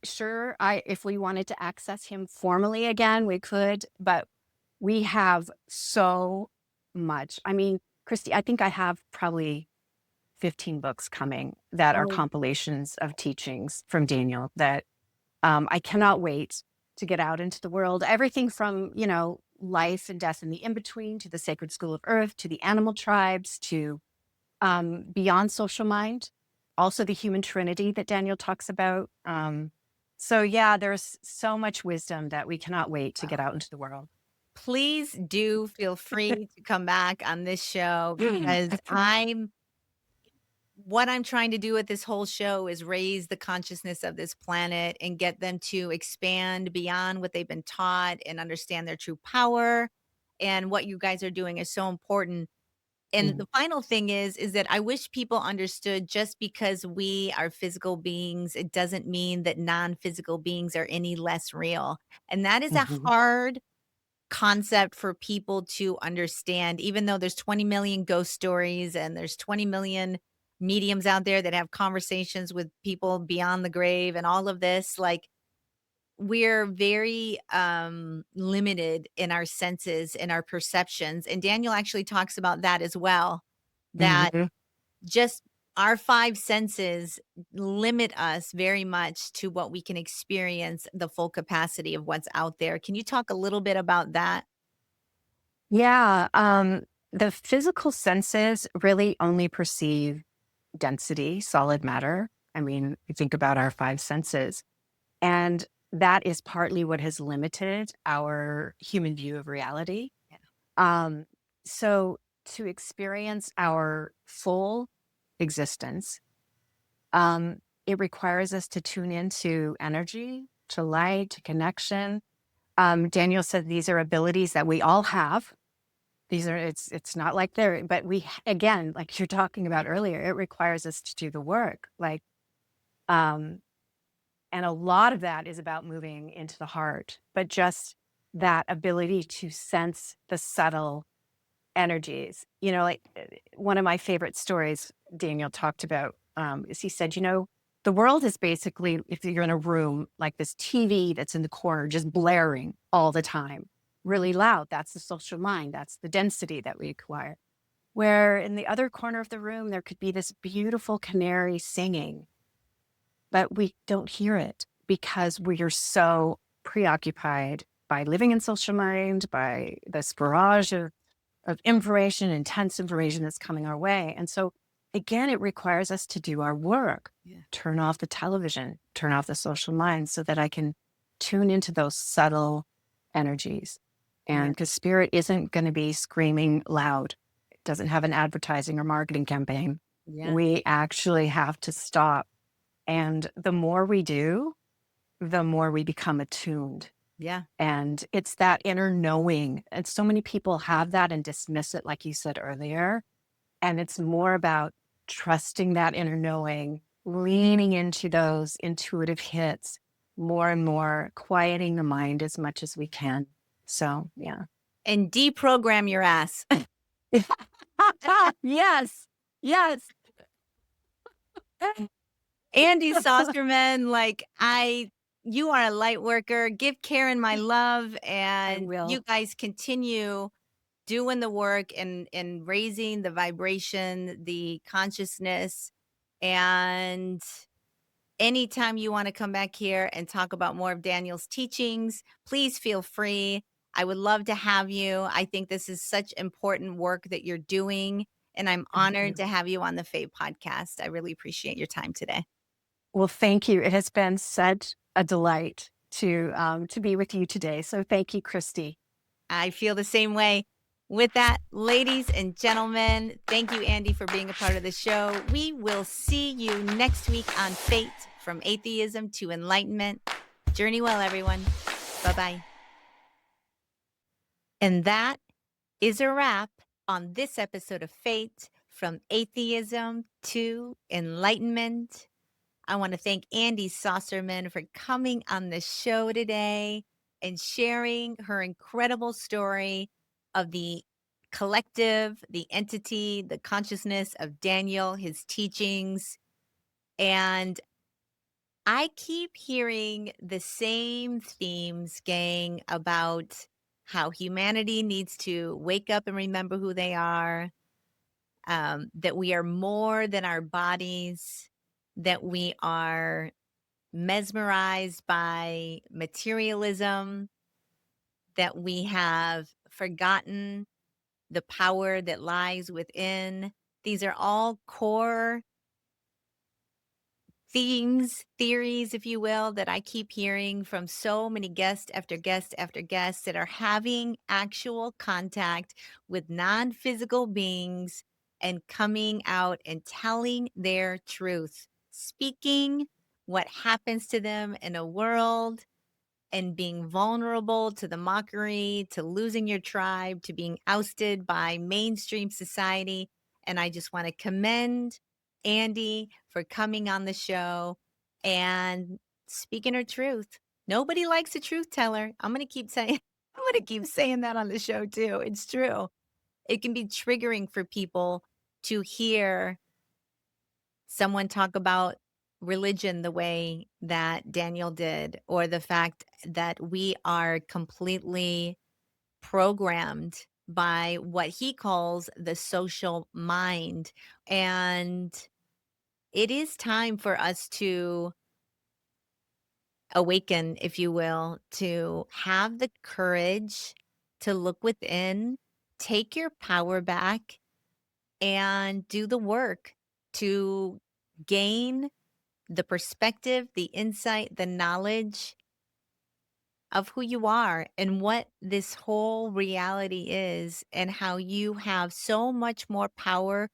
Speaker 3: sure if we wanted to access him formally again, we could, but we have so much. I mean, Christy, I think I have probably 15 books coming that are
Speaker 2: Oh,
Speaker 3: compilations of teachings from Daniel that I cannot wait to get out into the world. Everything from, life and death and the in between to the sacred school of earth to the animal tribes to beyond social mind, also the human trinity that Daniel talks about. So, yeah, there's so much wisdom that we cannot wait to get out into the world.
Speaker 2: please do feel free to come back on this show because what I'm trying to do with this whole show is raise the consciousness of this planet and get them to expand beyond what they've been taught and understand their true power. And what you guys are doing is so important. And
Speaker 3: Mm.
Speaker 2: the final thing is that I wish people understood just because we are physical beings, it doesn't mean that non-physical beings are any less real. And that is a
Speaker 3: Mhm.
Speaker 2: hard concept for people to understand, even though there's 20 million ghost stories and there's 20 million mediums out there that have conversations with people beyond the grave and all of this. Like, we're very limited in our senses and our perceptions. And Daniel actually talks about that as well, that
Speaker 3: Mhm.
Speaker 2: just our five senses limit us very much to what we can experience the full capacity of what's out there. Can you talk a little bit about that?
Speaker 3: Yeah. The physical senses really only perceive density, solid matter. I mean, you think about our five senses, and that is partly what has limited our human view of reality.
Speaker 2: Yeah.
Speaker 3: Um, so, to experience our full existence, it requires us to tune into energy, to light, to connection. Daniel said these are abilities that we all have. These are it's not like they're, but again, like you're talking about earlier, it requires us to do the work. Um, and a lot of that is about moving into the heart, but just that ability to sense the subtle energies. One of my favorite stories Daniel talked about is he said, the world is basically, if you're in a room like this TV that's in the corner, just blaring all the time, really loud. That's the social mind. That's the density that we acquire. Where in the other corner of the room, there could be this beautiful canary singing, but we don't hear it because we are so preoccupied by living in social mind, by this barrage of information, intense information that's coming our way. And so, again, it requires us to do our work,
Speaker 2: Yeah.
Speaker 3: turn off the television, turn off the social mind so that I can tune into those subtle energies.
Speaker 2: Yeah.
Speaker 3: And because spirit isn't going to be screaming loud, it doesn't have an advertising or marketing campaign.
Speaker 2: Yeah.
Speaker 3: We actually have to stop. And the more we do, the more we become attuned.
Speaker 2: Yeah.
Speaker 3: And it's that inner knowing. And so many people have that and dismiss it, like you said earlier. And it's more about trusting that inner knowing, leaning into those intuitive hits more and more, quieting the mind as much as we can. So, yeah.
Speaker 2: And deprogram your ass.
Speaker 3: Yes. Yes.
Speaker 2: Andi Saucerman, you are a light worker. Give Karen my love,
Speaker 3: I
Speaker 2: and you
Speaker 3: will.
Speaker 2: guys continue doing the work and raising the vibration, the consciousness. And anytime you want to come back here and talk about more of Daniel's teachings, please feel free. I would love to have you. I think this is such important work that you're doing, and I'm
Speaker 3: Thank
Speaker 2: honored
Speaker 3: you.
Speaker 2: to have you on the F.A.T.E podcast. I really appreciate your time today.
Speaker 3: Well, thank you. It has been such a delight to be with you today. So thank you, Christy.
Speaker 2: I feel the same way. With that, ladies and gentlemen, thank you, Andi, for being a part of the show. We will see you next week on F.A.T.E, from Atheism to Enlightenment. Journey well, everyone. Bye-bye. And that is a wrap on this episode of F.A.T.E, from Atheism to Enlightenment. I want to thank Andi Saucerman for coming on the show today and sharing her incredible story of the collective, the entity, the consciousness of Daniel, his teachings. And I keep hearing the same themes, gang, about how humanity needs to wake up and remember who they are, that we are more than our bodies, that we are mesmerized by materialism, that we have forgotten the power that lies within. These are all core themes, theories, if you will, that I keep hearing from so many guests after guests after guests that are having actual contact with non physical beings and coming out and telling their truth, speaking what happens to them in a world and being vulnerable to the mockery, to losing your tribe, to being ousted by mainstream society. And I just want to commend Andi for coming on the show and speaking her truth. Nobody likes a truth teller. I'm going to keep saying I'm going to keep saying that on the show too. It's true. It can be triggering for people to hear someone talk about religion the way that Daniel did, or the fact that we are completely programmed by what he calls the social mind. And it is time for us to awaken, if you will, to have the courage to look within, take your power back, and do the work to gain the perspective, the insight, the knowledge of who you are and what this whole reality is, and how you have so much more power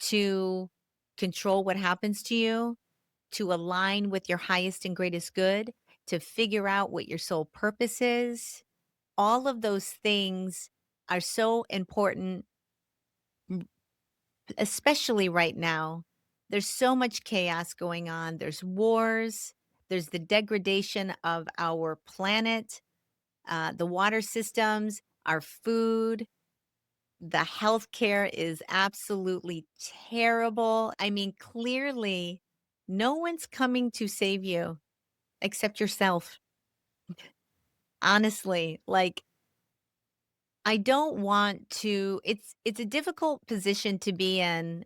Speaker 2: to control what happens to you, to align with your highest and greatest good, to figure out what your soul purpose is. All of those things are so important, especially right now. There's so much chaos going on. There's wars, there's the degradation of our planet, the water systems, our food, the healthcare is absolutely terrible. I mean, clearly, no one's coming to save you except yourself. Honestly, like, I don't want to it's a difficult position to be in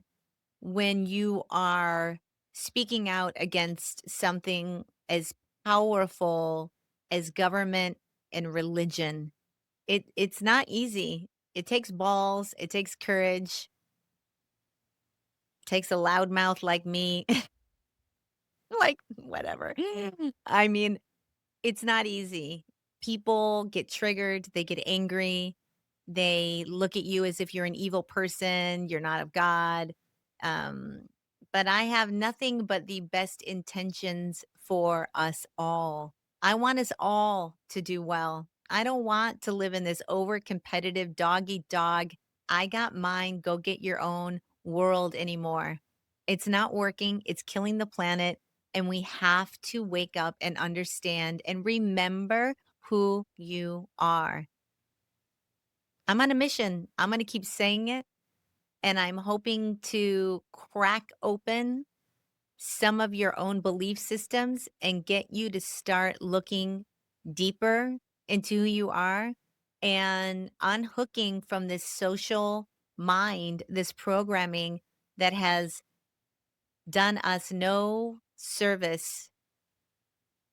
Speaker 2: when you are speaking out against something as powerful as government and religion. It's not easy. It takes balls, it takes courage, takes a loudmouth like me. Like, whatever. I mean, it's not easy. People get triggered, they get angry, they look at you as if you're an evil person, you're not of God. Um, but I have nothing but the best intentions for us all. I want us all to do well. I don't want to live in this over competitive dog eat dog, I got mine, go get your own world anymore. It's not working, it's killing the planet. And we have to wake up and understand and remember who you are. I'm on a mission. I'm going to keep saying it. And I'm hoping to crack open some of your own belief systems and get you to start looking deeper into who you are and unhooking from this social mind, this programming that has done us no service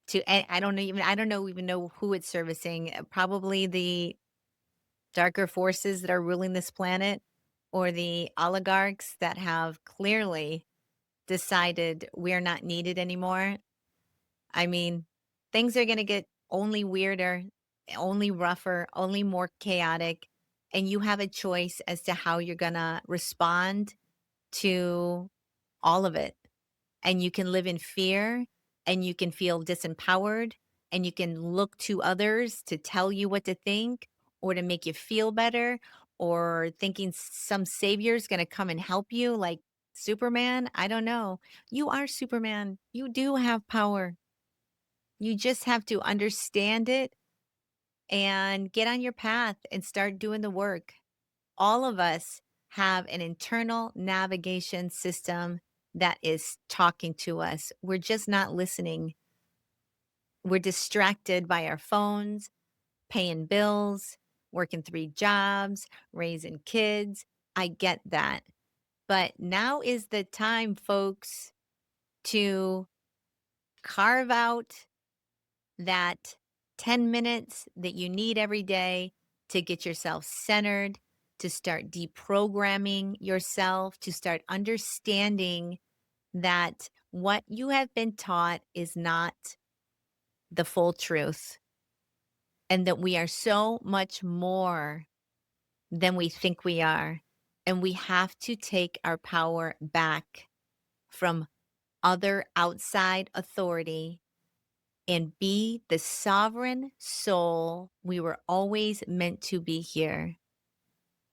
Speaker 2: to I don't know even know who it's servicing. Probably the darker forces that are ruling this planet, or the oligarchs that have clearly decided we're not needed anymore. I mean, things are going to get only weirder, only rougher, only more chaotic, and you have a choice as to how you're going to respond to all of it. And you can live in fear, and you can feel disempowered, and you can look to others to tell you what to think or to make you feel better, or thinking some savior is going to come and help you like Superman. I don't know. You are Superman. You do have power. You just have to understand it and get on your path and start doing the work. All of us have an internal navigation system that is talking to us. We're just not listening. We're distracted by our phones, paying bills, working 3 jobs, raising kids. I get that. But now is the time, folks, to carve out that 10 minutes that you need every day to get yourself centered, to start deprogramming yourself, to start understanding that what you have been taught is not the full truth, and that we are so much more than we think we are. And we have to take our power back from other outside authority and be the sovereign soul we were always meant to be here.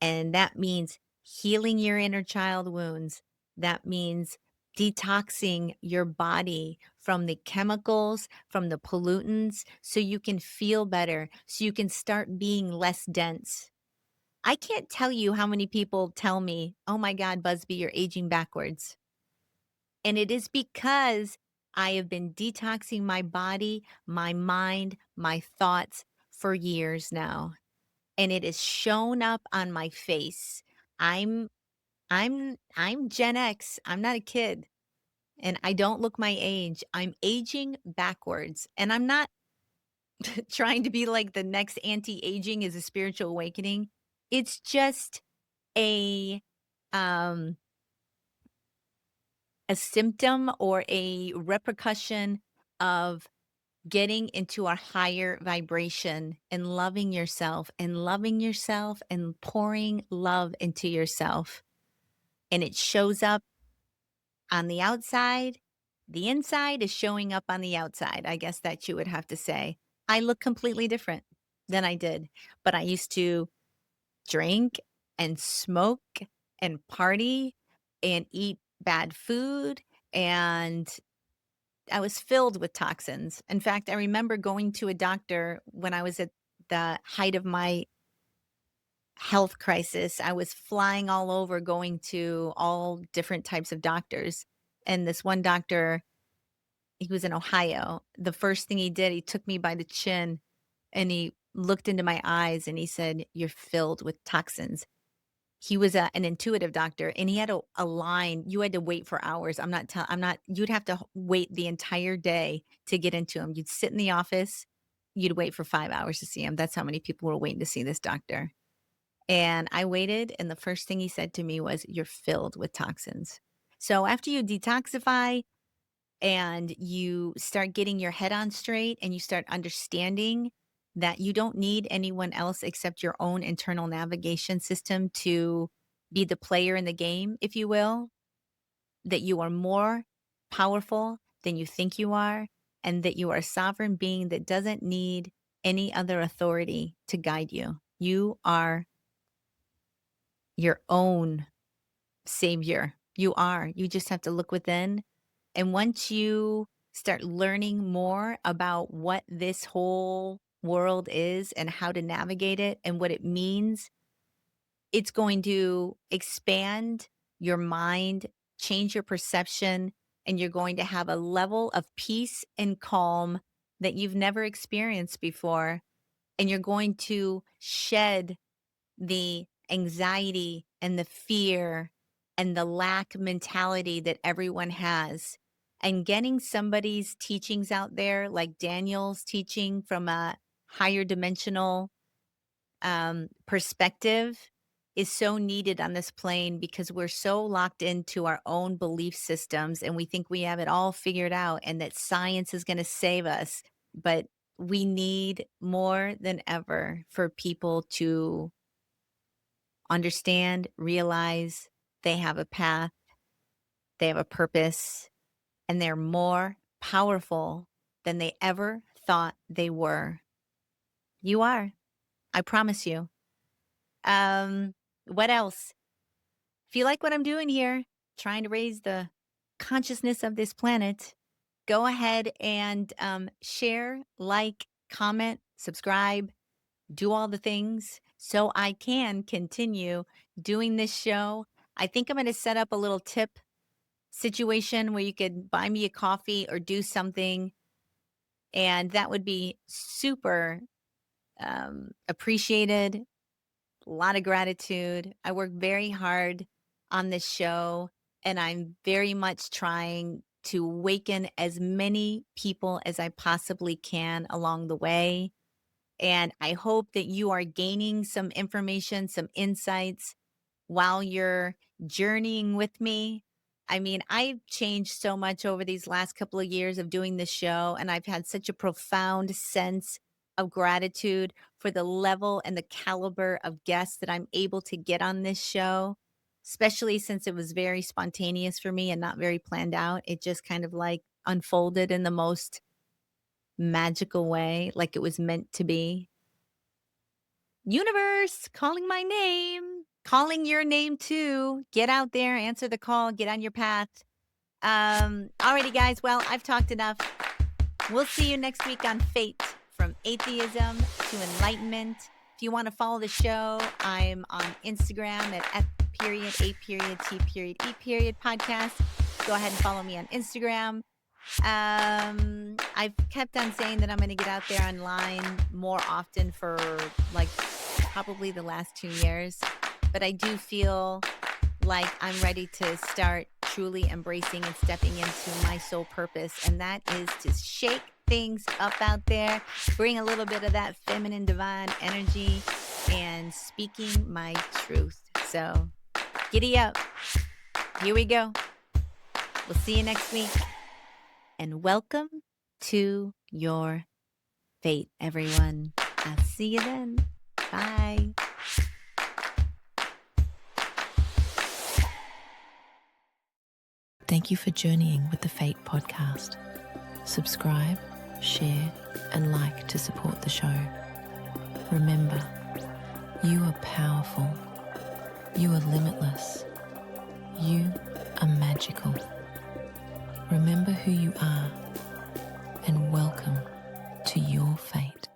Speaker 2: And that means healing your inner child wounds. That means detoxing your body from the chemicals, from the pollutants, so you can feel better, so you can start being less dense. I can't tell you how many people tell me, oh my God, Busby, you're aging backwards. And it is because I have been detoxing my body, my mind, my thoughts for years now. And it has shown up on my face. I'm I'm Gen X. I'm not a kid. And I don't look my age. I'm aging backwards. And I'm not trying to be like the next anti-aging is a spiritual awakening. It's just a um a symptom or a repercussion of getting into a higher vibration and loving yourself and pouring love into yourself. And it shows up on the outside. The inside is showing up on the outside. I guess that you would have to say. I look completely different than I did, but I used to drink and smoke and party and eat bad food, and I was filled with toxins. In fact, I remember going to a doctor when I was at the height of my health crisis. I was flying all over, going to all different types of doctors. And this one doctor, he was in Ohio. The first thing he did, he took me by the chin and he looked into my eyes and he said, "You're filled with toxins." He was an intuitive doctor, and he had a line. You had to wait for hours. I'm not you'd have to wait the entire day to get into him. You'd sit in the office, you'd wait for 5 hours to see him. That's how many people were waiting to see this doctor. And I waited, and the first thing he said to me was, "You're filled with toxins." So after you detoxify and you start getting your head on straight and you start understanding that you don't need anyone else except your own internal navigation system to be the player in the game, if you will, that you are more powerful than you think you are, and that you are a sovereign being that doesn't need any other authority to guide you. You are your own savior. You are. You just have to look within. And once you start learning more about what this whole world is and how to navigate it and what it means, it's going to expand your mind, change your perception, and you're going to have a level of peace and calm that you've never experienced before. And you're going to shed the anxiety and the fear and the lack mentality that everyone has. And getting somebody's teachings out there, like Daniel's teaching from a higher dimensional perspective, is so needed on this plane because we're so locked into our own belief systems and we think we have it all figured out and that science is going to save us. But we need more than ever for people to understand, realize they have a path, they have a purpose, and they're more powerful than they ever thought they were. You are. I promise you. What else? If you like what I'm doing here, trying to raise the consciousness of this planet, go ahead and share, like, comment, subscribe, do all the things so I can continue doing this show. I think I'm going to set up a little tip situation where you could buy me a coffee or do something, and that would be super appreciated. A lot of gratitude. I work very hard on this show, and I'm very much trying to awaken as many people as I possibly can along the way. And I hope that you are gaining some information, some insights while you're journeying with me. I mean, I've changed so much over these last couple of years of doing this show, and I've had such a profound sense of gratitude for the level and the caliber of guests that I'm able to get on this show, especially since it was very spontaneous for me and not very planned out. It just kind of like unfolded in the most magical way, like it was meant to be. Universe calling my name, calling your name too. Get out there, answer the call, get on your path. Alrighty, guys. Well, I've talked enough. We'll see you next week on Fate, from atheism to enlightenment. If you want to follow the show, I'm on Instagram at F.A.T.E podcast. Go ahead and follow me on Instagram. I've kept on saying that I'm going to get out there online more often for like probably the last 2 years, but I do feel like I'm ready to start truly embracing and stepping into my sole purpose, and that is to shake things up out there, bring a little bit of that feminine divine energy, and speaking my truth. So giddy up. Here we go. We'll see you next week. And welcome to your fate, everyone. I'll see you then. Bye.
Speaker 1: Thank you for journeying with the Fate podcast. Subscribe, share, and like to support the show. Remember, you are powerful. You are limitless. You are magical. Remember who you are, and welcome to your fate.